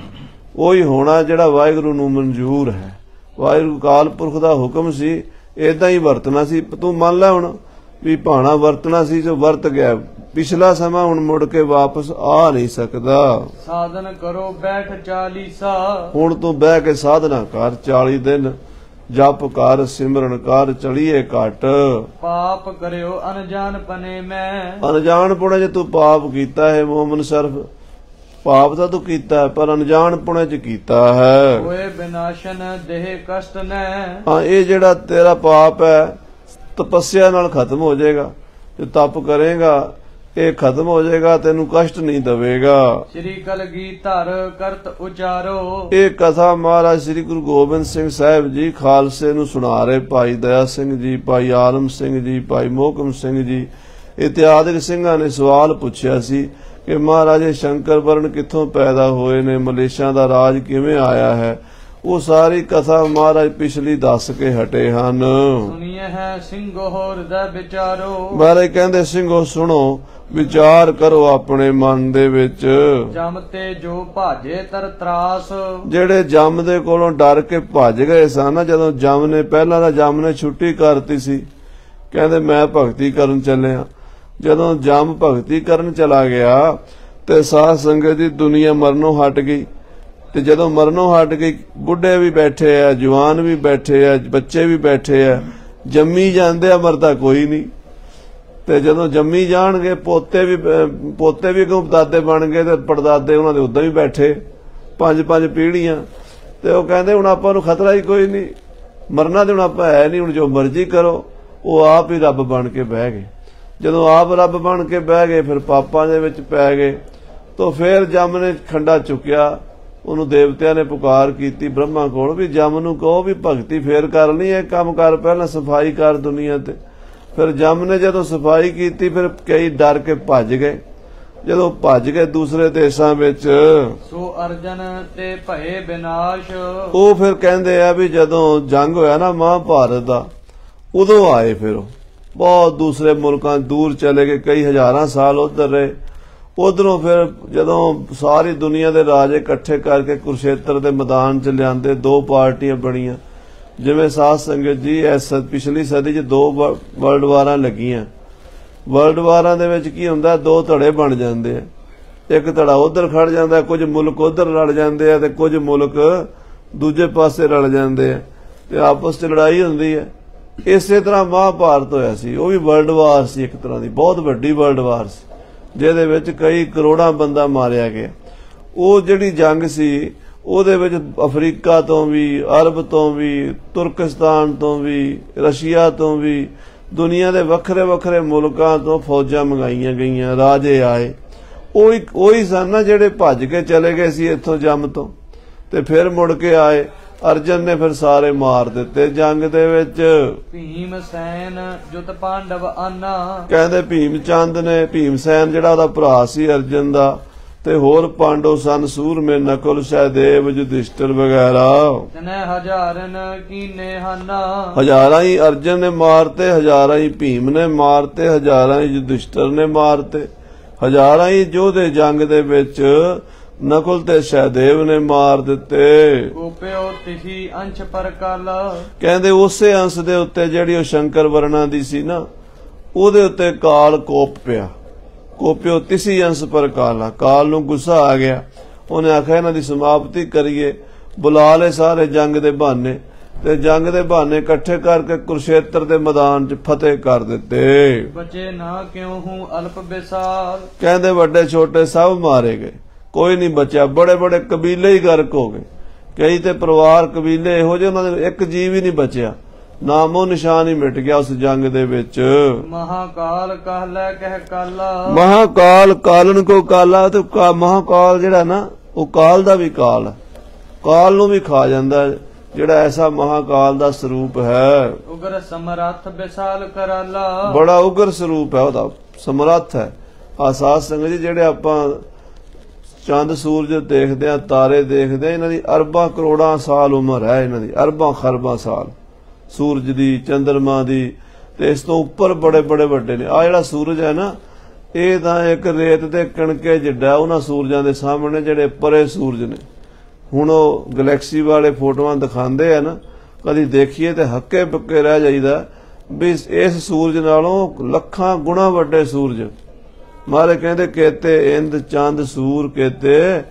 ਉਹੀ ਹੋਣਾ ਜਿਹੜਾ ਵਾਹਿਗੁਰੂ ਨੂੰ ਮਨਜ਼ੂਰ ਹੈ। ਵਾਹਿਗੁਰੂ ਕਾਲ ਪੁਰਖ ਦਾ ਹੁਕਮ ਸੀ, ਏਦਾਂ ਹੀ ਵਰਤਣਾ ਸੀ। ਤੂੰ ਮੰਨ ਲੈ ਹੁਣ ਵੀ ਭਾਣਾ ਵਰਤਣਾ ਸੀ, ਜੋ ਵਰਤ ਗਿਆ। ਪਿਛਲਾ ਸਮਾਂ ਹੁਣ ਮੁੜ ਕੇ ਵਾਪਸ ਆ ਨਹੀਂ ਸਕਦਾ। ਸਾਧਨ ਕਰੋ ਬੈਠ 40 ਹੁਣ ਤੂੰ ਬਹਿ ਕੇ ਸਾਧਨਾ ਕਰ 40 ਦਿਨ, ਜਪ ਕਰ, ਸਿਮਰਨ ਕਰ, ਚਲੀਏ ਘਟ। ਪਾਪ ਕਰਿਓ ਅਣਜਾਣ ਪਨੇ ਮੈਂ। ਅਣਜਾਣ ਪੁਣੇ ਚ ਤੂੰ ਪਾਪ ਕੀਤਾ ਹੈ ਮੋਮਨ ਸ਼ਰਫ, ਪਾਪ ਤਾਂ ਤੂੰ ਕੀਤਾ ਹੈ ਪਰ ਅਣਜਾਣ ਪੁਣੇ ਚ ਕੀਤਾ ਹੈ। ਹੋਏ ਬਿਨਾਸ਼ਨ ਦੇਹ ਕਸ਼ਟ ਨੇ। ਹਾਂ, ਇਹ ਜਿਹੜਾ ਤੇਰਾ ਪਾਪ ਹੈ ਤਪੱਸਿਆ ਨਾਲ ਖਤਮ ਹੋ ਜਾਏਗਾ। ਜੇ ਤਪ ਕਰੇਗਾ ਇਹ ਖਤਮ ਹੋ ਜਾਏਗਾ, ਤੈਨੂੰ ਕਸ਼ਟ ਨਹੀਂ ਦਵੇਗਾ। ਸ੍ਰੀ ਕਲਗੀਧਰ ਕਰਤ ਉਚਾਰੋ। ਇਹ ਕਥਾ ਮਹਾਰਾਜ ਸ੍ਰੀ ਗੁਰੂ ਗੋਬਿੰਦ ਸਿੰਘ ਸਾਹਿਬ ਜੀ ਖਾਲਸੇ ਨੂੰ ਸੁਣਾ ਰਹੇ। ਭਾਈ ਦਇਆ ਸਿੰਘ ਜੀ, ਭਾਈ ਆਲਮ ਸਿੰਘ ਜੀ, ਭਾਈ ਮੋਹਕਮ ਸਿੰਘ ਜੀ ਇਤਿਆਦਿਕ ਸਿੰਘਾਂ ਨੇ ਸਵਾਲ ਪੁੱਛਿਆ ਸੀ कि महाराज ये शंकर वर्ण कित्थों पैदा होए ने, मलेशां दा राज किवें आया है, वो सारी कथा महाराज पिछली दस के हटे हन। सुनिए है ਸਿੰਘੋ ਹਿਰਦੈ ਵਿਚਾਰੋ। महाराज कहंदे ਸਿੰਘो सुनो, विचार करो अपने मन दे विच। ਜਮ ਤੇ ਜੋ ਭਾਜੇ ਤਰ ਤਰਾਸ। ਜਿਹੜੇ ਜਮ ਦੇ ਕੋਲੋਂ ਡਰ ਕੇ ਭੱਜ ਗਏ ਸਨ ਨਾ, ਜਦੋਂ ਜਮ ਨੇ ਪਹਿਲਾਂ ਤਾਂ ਜਮ ਨੇ ਛੁੱਟੀ ਕਰਤੀ ਸੀ, ਕਹਿੰਦੇ ਮੈਂ ਭਗਤੀ ਕਰਨ ਚੱਲਿਆ। ਜਦੋਂ ਜਮ ਭਗਤੀ ਕਰਨ ਚਲਾ ਗਿਆ ਤੇ ਸਾਧ ਸੰਗਤ ਦੀ ਦੁਨੀਆ ਮਰਨੋਂ ਹਟ ਗਈ। ਤੇ ਜਦੋਂ ਮਰਨੋਂ ਹਟ ਗਈ, ਬੁੱਢੇ ਵੀ ਬੈਠੇ ਆ, ਜਵਾਨ ਵੀ ਬੈਠੇ ਆ, ਬੱਚੇ ਵੀ ਬੈਠੇ ਆ, ਜੰਮੀ ਜਾਂਦੇ ਆ, ਮਰਦਾ ਕੋਈ ਨਹੀਂ। ਤੇ ਜਦੋਂ ਜੰਮੀ ਜਾਣਗੇ ਪੋਤੇ ਵੀ ਅੱਗੋਂ ਦਾਦੇ ਬਣ ਗਏ ਤੇ ਪੜਦਾਦੇ ਉਹਨਾਂ ਦੇ ਉਦਾਂ ਹੀ ਬੈਠੇ, 5-5 ਪੀੜ੍ਹੀਆਂ। ਤੇ ਉਹ ਕਹਿੰਦੇ ਹੁਣ ਆਪਾਂ ਨੂੰ ਖਤਰਾ ਹੀ ਕੋਈ ਨਹੀਂ, ਮਰਨਾ ਤੇ ਹੁਣ ਆਪਾਂ ਹੈ ਨਹੀਂ, ਹੁਣ ਜੋ ਮਰਜ਼ੀ ਕਰੋ। ਉਹ ਆਪ ਹੀ ਰੱਬ ਬਣ ਕੇ ਬਹਿ ਗਏ। ਜਦੋਂ ਆਪ ਰੱਬ ਬਣ ਕੇ ਬਹਿ ਗਏ, ਫਿਰ ਪਾਪਾਂ ਦੇ ਵਿੱਚ ਪੈ ਗਏ। ਤਾਂ ਫਿਰ ਜਮ ਨੇ ਖੰਡਾ ਚੁੱਕਿਆ, ਉਹਨੂੰ ਦੇਵਤਿਆਂ ਨੇ ਪੁਕਾਰ ਕੀਤੀ ਬ੍ਰਹਮਾ ਕੋਲ ਵੀ ਜਮ ਨੂੰ ਕਹੋ ਵੀ ਭਗਤੀ ਫੇਰ ਕਰਨੀ ਹੈ, ਕੰਮ ਕਰ, ਪਹਿਲਾਂ ਸਫਾਈ ਕਰ ਦੁਨੀਆ ਤੇ। ਫਿਰ ਜਮ ਨੇ ਜਦੋਂ ਸਫਾਈ ਕੀਤੀ, ਫਿਰ ਕਈ ਡਰ ਕੇ ਭੱਜ ਗਏ। ਜਦੋਂ ਭੱਜ ਗਏ ਦੂਸਰੇ ਦੇਸ਼ਾਂ ਵਿੱਚ, ਸੋ ਅਰਜਨ ਤੇ ਭਏ ਵਿਨਾਸ਼। ਉਹ ਫਿਰ ਕਹਿੰਦੇ ਆ ਵੀ ਜਦੋਂ ਜੰਗ ਹੋਇਆ ਨਾ ਮਹਾਭਾਰਤ ਦਾ, ਉਦੋਂ ਆਏ। ਫਿਰ ਉਹ ਬਹੁਤ ਦੂਸਰੇ ਮੁਲਕਾਂ ਦੂਰ ਚਲੇ ਗਏ, ਕਈ ਹਜ਼ਾਰਾਂ ਸਾਲ ਉਧਰ ਰਹੇ। ਉਧਰੋਂ ਫਿਰ ਜਦੋਂ ਸਾਰੀ ਦੁਨੀਆ ਦੇ ਰਾਜੇ ਇਕੱਠੇ ਕਰਕੇ ਕੁਰੂਕਸ਼ੇਤਰ ਦੇ ਮੈਦਾਨ 'ਚ ਲਿਆਂਦੇ, 2 ਪਾਰਟੀਆਂ ਬਣੀਆਂ। ਜਿਵੇਂ ਸਾਧ ਸੰਗਤ ਜੀ ਇਸ ਪਿਛਲੀ ਸਦੀ 'ਚ 2 ਵਰਲਡ ਵਾਰਾਂ ਲੱਗੀਆਂ। ਵਰਲਡ ਵਾਰਾਂ ਦੇ ਵਿੱਚ ਕੀ ਹੁੰਦਾ, 2 ਧੜੇ ਬਣ ਜਾਂਦੇ ਆ। ਇੱਕ ਧੜਾ ਉਧਰ ਖੜ ਜਾਂਦਾ, ਕੁਝ ਮੁਲਕ ਉਧਰ ਲੜ ਜਾਂਦੇ ਆ ਤੇ ਕੁਝ ਮੁਲਕ ਦੂਜੇ ਪਾਸੇ ਰਲ ਜਾਂਦੇ ਆ ਤੇ ਆਪਸ 'ਚ ਲੜਾਈ ਹੁੰਦੀ ਹੈ। ਇਸੇ ਤਰ੍ਹਾਂ ਮਹਾਭਾਰਤ ਹੋਇਆ ਸੀ, ਉਹ ਵੀ ਵਰਲਡ ਵਾਰ ਸੀ, ਇੱਕ ਤਰ੍ਹਾਂ ਦੀ ਬਹੁਤ ਵੱਡੀ ਵਰਲਡ ਵਾਰ ਸੀ, ਜਿਹਦੇ ਵਿੱਚ ਕਈ ਕਰੋੜਾਂ ਬੰਦਾ ਮਾਰਿਆ ਗਿਆ। ਉਹ ਜਿਹੜੀ ਜੰਗ ਸੀ, ਉਹਦੇ ਵਿੱਚ ਅਫਰੀਕਾ ਤੋਂ ਵੀ, ਅਰਬ ਤੋਂ ਵੀ, ਤੁਰਕਿਸਤਾਨ ਤੋਂ ਵੀ, ਰਸ਼ੀਆ ਤੋਂ ਵੀ, ਦੁਨੀਆ ਦੇ ਵੱਖਰੇ ਵੱਖਰੇ ਮੁਲਕਾਂ ਤੋਂ ਫੌਜਾਂ ਮੰਗਾਈਆਂ ਗਈਆਂ, ਰਾਜੇ ਆਏ। ਉਹੀ ਸਨ ਨਾ ਜਿਹੜੇ ਭੱਜ ਕੇ ਚਲੇ ਗਏ ਸੀ ਇੱਥੋਂ ਜੰਮ ਤੋਂ, ਤੇ ਫਿਰ ਮੁੜ ਕੇ ਆਏ। ਅਰਜਨ ਨੇ ਫਿਰ ਸਾਰੇ ਮਾਰ ਦਿੱਤੇ ਜੰਗ ਦੇ ਵਿੱਚ। ਭੀਮ ਸੈਨ ਜੁਤ ਪਾਂਡਵ ਆਨਾ। ਕਹਿੰਦੇ ਭੀਮ ਚੰਦ ਨੇ, ਭੀਮ ਸੈਨ ਜਿਹੜਾ ਉਹਦਾ ਭਰਾ ਸੀ ਅਰਜਨ ਦਾ, ਤੇ ਹੋਰ ਪਾਂਡਵ ਸਨ ਸੂਰਮੇ, ਨਕੁਲ, ਸਹਿਦੇਵ, ਯੁਧਿਸ਼ਟਰ ਵਗੈਰਾ। ਤਨੇ ਹਜ਼ਾਰਨ ਕੀਨੇ ਹਾਨਾ। ਹਜ਼ਾਰਾਂ ਹੀ ਅਰਜਨ ਨੇ ਮਾਰਤੇ, ਹਜ਼ਾਰਾਂ ਹੀ ਭੀਮ ਨੇ ਮਾਰਤੇ, ਹਜ਼ਾਰਾਂ ਹੀ ਯੁਧਿਸ਼ਟਰ ਨੇ ਮਾਰਤੇ, ਹਜ਼ਾਰਾਂ ਹੀ ਯੋਧੇ ਜੰਗ ਦੇ ਵਿੱਚ ਨਕੁਲ ਤੇ ਸਹਿਦੇਵ ਨੇ ਮਾਰ ਦਿੱਤੇ। ਕੋਪਿਓ ਤਿਸੀ ਅੰਸ਼ ਪਰ ਕਾਲ। ਕਹਿੰਦੇ ਉਸੇ ਅੰਸ਼ ਦੇ ਉੱਤੇ ਜਿਹੜੀ ਉਹ ਸ਼ੰਕਰ ਵਰਣਾ ਦੀ ਸੀ ਨਾ, ਉਹਦੇ ਉੱਤੇ ਕਾਲ ਕੋਪ ਪਿਆ। ਕੋਪਿਓ ਤਿਸੀ ਅੰਸ਼ ਪਰ ਕਾਲਾ, ਕਾਲ ਨੂੰ ਗੁੱਸਾ ਆ ਗਿਆ। ਉਹਨੇ ਆਖਿਆ ਇਹਨਾਂ ਦੀ ਸਮਾਪਤੀ ਕਰੀਏ, ਬੁਲਾ ਲੈ ਸਾਰੇ ਜੰਗ ਦੇ ਬਹਾਨੇ, ਤੇ ਜੰਗ ਦੇ ਬਹਾਨੇ ਇਕੱਠੇ ਕਰਕੇ ਕੁਰੂਕਸ਼ੇਤਰ ਦੇ ਮੈਦਾਨ 'ਚ ਫਤਿਹ ਕਰ ਦਿੱਤੇ। ਬਚੇ ਨਾ ਕਿਉਂ ਹੂੰ ਅਲਪ ਵਿਸਾਲ। ਕਹਿੰਦੇ ਵੱਡੇ ਛੋਟੇ ਸਭ ਮਾਰੇ ਗਏ, ਕੋਈ ਨਹੀਂ ਬਚਿਆ। ਬੜੇ ਬੜੇ ਕਬੀਲੇ ਹੀ ਗਰਕ ਹੋ ਗਏ, ਕਈ ਤੇ ਪਰਿਵਾਰ ਕਬੀਲੇ ਇਹੋ ਜਿਹੇ, ਉਹਨਾਂ ਦੇ ਇੱਕ ਜੀਵ ਹੀ ਨਹੀਂ ਬਚਿਆ, ਨਾਮੋ ਨਿਸ਼ਾਨ ਹੀ ਮਿਟ ਗਿਆ ਉਸ ਜੰਗ ਦੇ ਵਿੱਚ। ਮਹਾਕਾਲ ਕਹਿ ਕਹਿ ਕਾਲਾ। ਮਹਾਕਾਲ ਕਾਲਨ ਕੋ ਕਾਲਾ। ਤੇ ਮਹਾਕਾਲ ਜਿਹੜਾ ਨਾ, ਉਹ ਕਾਲ ਦਾ ਵੀ ਕਾਲ, ਕਾਲ ਨੂੰ ਵੀ ਖਾ ਜਾਂਦਾ, ਜਿਹੜਾ ਐਸਾ ਮਹਾਕਾਲ ਦਾ ਸਰੂਪ ਹੈ। ਉਗਰ ਸਮਰੱਥ ਵਿਸਾਲ ਕਰਾਲਾ। ਬੜਾ ਉਗਰ ਸਰੂਪ ਹੈ ਉਹਦਾ, ਸਮਰੱਥ ਹੈ। ਆ ਸਾਧ ਸੰਗਤ ਜੀ, ਜਿਹੜੇ ਆਪਾਂ ਚੰਦ ਸੂਰਜ ਦੇਖਦੇ ਆ, ਤਾਰੇ ਦੇਖਦੇ ਆ, ਇਹਨਾਂ ਦੀ ਅਰਬਾਂ ਕਰੋੜਾਂ ਸਾਲ ਉਮਰ ਹੈ, ਇਹਨਾਂ ਦੀ ਅਰਬਾਂ ਖਰਬਾਂ ਸਾਲ, ਸੂਰਜ ਦੀ, ਚੰਦਰਮਾ ਦੀ, ਤੇ ਇਸ ਤੋਂ ਉੱਪਰ ਬੜੇ ਬੜੇ ਵੱਡੇ ਨੇ। ਆ ਜਿਹੜਾ ਸੂਰਜ ਹੈ ਨਾ, ਇਹ ਤਾਂ ਇੱਕ ਰੇਤ ਦੇ ਕਣਕੇ ਜਿੱਡਾ ਉਹਨਾਂ ਸੂਰਜਾਂ ਦੇ ਸਾਹਮਣੇ ਜਿਹੜੇ ਪਰੇ ਸੂਰਜ ਨੇ। ਹੁਣ ਉਹ ਗੈਲੈਕਸੀ ਵਾਲੇ ਫੋਟੋਆਂ ਦਿਖਾਉਂਦੇ ਆ ਨਾ, ਕਦੀ ਦੇਖੀਏ ਤੇ ਹੱਕੇ ਪੱਕੇ ਰਹਿ ਜਾਈਦਾ ਵੀ ਇਸ ਸੂਰਜ ਨਾਲੋਂ ਲੱਖਾਂ ਗੁਣਾ ਵੱਡੇ ਸੂਰਜ। ਮਾਰੇ ਕਹਿੰਦੇ ਕੇਤੇ ਇੰਦ ਚੰਦ ਸੂਰ ਕੇਤੇ,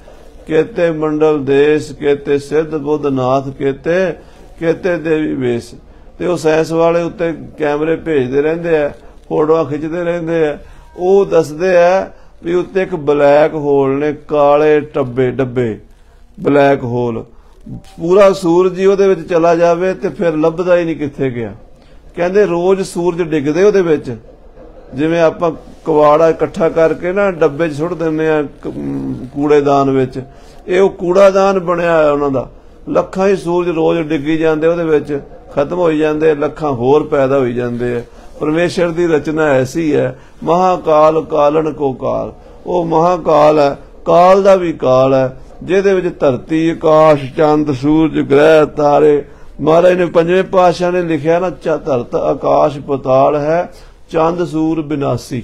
ਕੇਤੇ ਮੰਡਲ ਦੇਸ਼ ਕੇਤੇ, ਸਿੱਧ ਬੁੱਧ ਨਾਥ ਕੇਤੇ, ਕੇਤੇ ਦੇਵੀ ਵੇਸ। ਤੇ ਉਹ ਸਾਇੰਸ ਵਾਲੇ ਉੱਤੇ ਕੈਮਰੇ ਭੇਜਦੇ ਰਹਿੰਦੇ ਆ, ਫੋਟੋਆਂ ਖਿੱਚਦੇ ਰਹਿੰਦੇ ਆ। ਉਹ ਦੱਸਦੇ ਆ ਵੀ ਉੱਤੇ ਇੱਕ ਬਲੈਕ ਹੋਲ ਨੇ, ਕਾਲੇ ਡੱਬੇ ਬਲੈਕ ਹੋਲ। ਪੂਰਾ ਸੂਰਜ ਹੀ ਉਹਦੇ ਵਿੱਚ ਚਲਾ ਜਾਵੇ ਤੇ ਫਿਰ ਲੱਭਦਾ ਹੀ ਨਹੀਂ ਕਿੱਥੇ ਗਿਆ। ਕਹਿੰਦੇ ਰੋਜ਼ ਸੂਰਜ ਡਿੱਗਦੇ ਉਹਦੇ ਵਿੱਚ, ਜਿਵੇਂ ਆਪਾਂ ਕਵਾੜਾ ਇਕੱਠਾ ਕਰਕੇ ਨਾ ਡੱਬੇ 'ਚ ਸੁੱਟ ਦਿੰਦੇ ਆ ਕੂੜੇਦਾਨ ਵਿੱਚ, ਇਹ ਉਹ ਕੂੜਾਦਾਨ ਬਣਿਆ ਹੋਇਆ ਉਹਨਾਂ ਦਾ। ਲੱਖਾਂ ਹੀ ਸੂਰਜ ਰੋਜ਼ ਡਿੱਗੀ ਜਾਂਦੇ ਉਹਦੇ ਵਿੱਚ, ਖਤਮ ਹੋਈ ਜਾਂਦੇ, ਲੱਖਾਂ ਹੋਰ ਪੈਦਾ ਹੋਈ ਜਾਂਦੇ ਆ। ਪਰਮੇਸ਼ਰ ਦੀ ਰਚਨਾ ਐਸੀ ਹੈ। ਮਹਾਕਾਲ ਕਾਲਨ ਕੋ ਕਾਲ, ਉਹ ਮਹਾਕਾਲ ਹੈ, ਕਾਲ ਦਾ ਵੀ ਕਾਲ ਹੈ, ਜਿਹਦੇ ਵਿੱਚ ਧਰਤੀ, ਆਕਾਸ਼, ਚੰਦ, ਸੂਰਜ, ਗ੍ਰਹਿ, ਤਾਰੇ। ਮਹਾਰਾਜ ਨੇ ਪੰਜਵੇਂ ਪਾਤਸ਼ਾਹ ਨੇ ਲਿਖਿਆ ਨਾ, ਧਰਤ ਆਕਾਸ਼ ਪਤਾਲ ਹੈ, ਚੰਦ ਸੂਰ ਬਿਨਾਸੀ।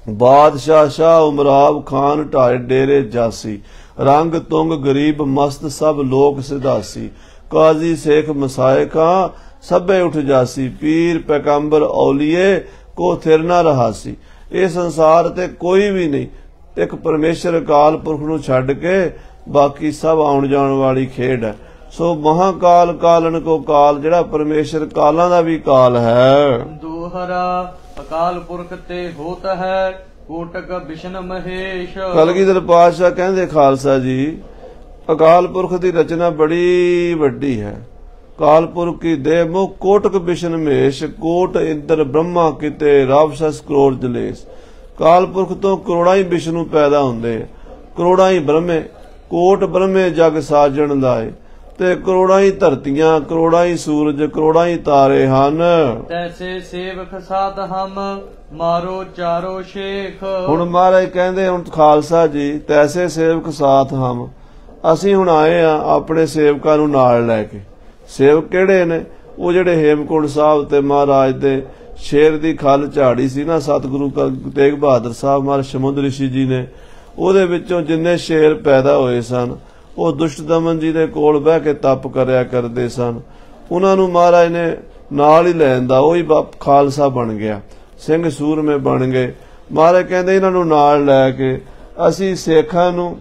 ਬਾਦਸ਼ਾਹ ਸ਼ਾਹ ਉਮਰਾਵ ਖਾਨ ਢਾਏ ਡੇਰੇ ਜਾਸੀ। ਰੰਗ ਤੁੰਗ ਗਰੀਬ ਮਸਤ ਸਭ ਲੋਕ ਸਿਧਾਸੀ। ਕਾਜ਼ੀ ਸੇਖ ਮਸਾਏ ਖਾਂ ਸਭੇ ਉਠ ਜਾਸੀ। ਪੀਰ ਪੈਗੰਬਰ ਔਲੀਏ ਕੋ ਥਿਰ ਨਾ ਰਹਾਸੀ। ਇਹ ਸੰਸਾਰ ਤੇ ਕੋਈ ਵੀ ਨਹੀਂ, ਇੱਕ ਪਰਮੇਸ਼ਰ ਅਕਾਲ ਪੁਰਖ ਨੂੰ ਛੱਡ ਕੇ ਬਾਕੀ ਸਭ ਆਉਣ ਜਾਣ ਵਾਲੀ ਖੇਡ ਹੈ। ਸੋ ਮਹਾਕਾਲ ਕਾਲਨ ਕੋ ਕਾਲ, ਜਿਹੜਾ ਪਰਮੇਸ਼ਰ ਕਾਲਾਂ ਦਾ ਵੀ ਕਾਲ ਹੈ। ਦੋਹਰਾ ਅਕਾਲ ਪੁਰਖ ਤੇ ਹੋਤ ਹੈ, ਕੋਟਕ ਬਿਸ਼ਨ ਮਹੇਸ਼। ਕਲਗੀਧਰ ਪਾਤਸ਼ਾਹ ਕਹਿੰਦੇ ਖਾਲਸਾ ਜੀ, ਅਕਾਲ ਪੁਰਖ ਦੀ ਰਚਨਾ ਬੜੀ ਵੱਡੀ ਹੈ। ਕਾਲ ਪੁਰਖ ਕੀ ਦੇਹ ਮੁਖ ਕੋਟਕ ਬਿਸ਼ਨ ਮਹੇਸ਼। ਕੋਟ ਇੰਦਰ ਬ੍ਰਹਮਾ ਕਿਤੇ ਰਾਵਸਸ ਕਰੋੜ ਜਲੇਸ਼। ਕਾਲ ਪੁਰਖ ਤੋਂ ਕਰੋੜਾਂ ਹੀ ਵਿਸ਼ਨੂੰ ਪੈਦਾ ਹੁੰਦੇ, ਕਰੋੜਾਂ ਹੀ ਬ੍ਰਹਮੇ। ਕੋਟ ਬ੍ਰਹਮੇ ਜਗ ਸਾਜਣ ਲਾਏ, ਤੇ ਕਰੋੜਾਂ ਹੀ ਧਰਤੀਆਂ, ਕਰੋੜਾਂ ਹੀ ਸੂਰਜ, ਕਰੋੜਾਂ ਹੀ ਤਾਰੇ ਹਨ। ਤੈਸੇ ਸੇਵਕ ਸਾਧ ਹਮ ਮਾਰੋ ਚਾਰੋ ਸ਼ੇਖ। ਹੁਣ ਮਹਾਰਾਜ ਕਹਿੰਦੇ, ਹੁਣ ਖਾਲਸਾ ਜੀ, ਤੈਸੇ ਸੇਵਕ ਸਾਥ ਹਮ, ਅਸੀਂ ਹੁਣ ਆਏ ਆ ਆਪਣੇ ਸੇਵਕਾਂ ਨੂੰ ਨਾਲ ਲੈ ਕੇ। ਸੇਵਕ ਕਿਹੜੇ ਨੇ? ਉਹ ਜਿਹੜੇ ਹੇਮਕੁੰਟ ਸਾਹਿਬ ਤੇ ਮਹਾਰਾਜ ਦੇ ਸ਼ੇਰ ਦੀ ਖੱਲ ਝਾੜੀ ਸੀ ਨਾ, ਸਤਿਗੁਰੂ ਤੇਗ ਬਹਾਦਰ ਸਾਹਿਬ ਮਹਾਰਾਜ ਸਮੁੰਦਰ ਰਿਸ਼ੀ ਜੀ ਨੇ, ਉਹਦੇ ਵਿੱਚੋਂ ਜਿੰਨੇ ਸ਼ੇਰ ਪੈਦਾ ਹੋਏ ਸਨ, ਉਹ ਦੁਸ਼ਟ ਦਮਨ ਜੀ ਦੇ ਕੋਲ ਬਹਿ ਕੇ ਤਪ ਕਰਿਆ ਕਰਦੇ ਸਨ। ਉਹਨਾਂ ਨੂੰ ਮਹਾਰਾਜ ਨੇ ਨਾਲ ਹੀ ਲੈਣ ਦਾ, ਉਹੀ ਖਾਲਸਾ ਬਣ ਗਿਆ, ਸਿੰਘ ਸੂਰਮੇ ਬਣ ਗਏ। ਮਹਾਰਾਜ ਕਹਿੰਦੇ ਇਹਨਾਂ ਨੂੰ ਨਾਲ ਲੈ ਕੇ ਅਸੀਂ ਸੇਖਾਂ ਨੂੰ,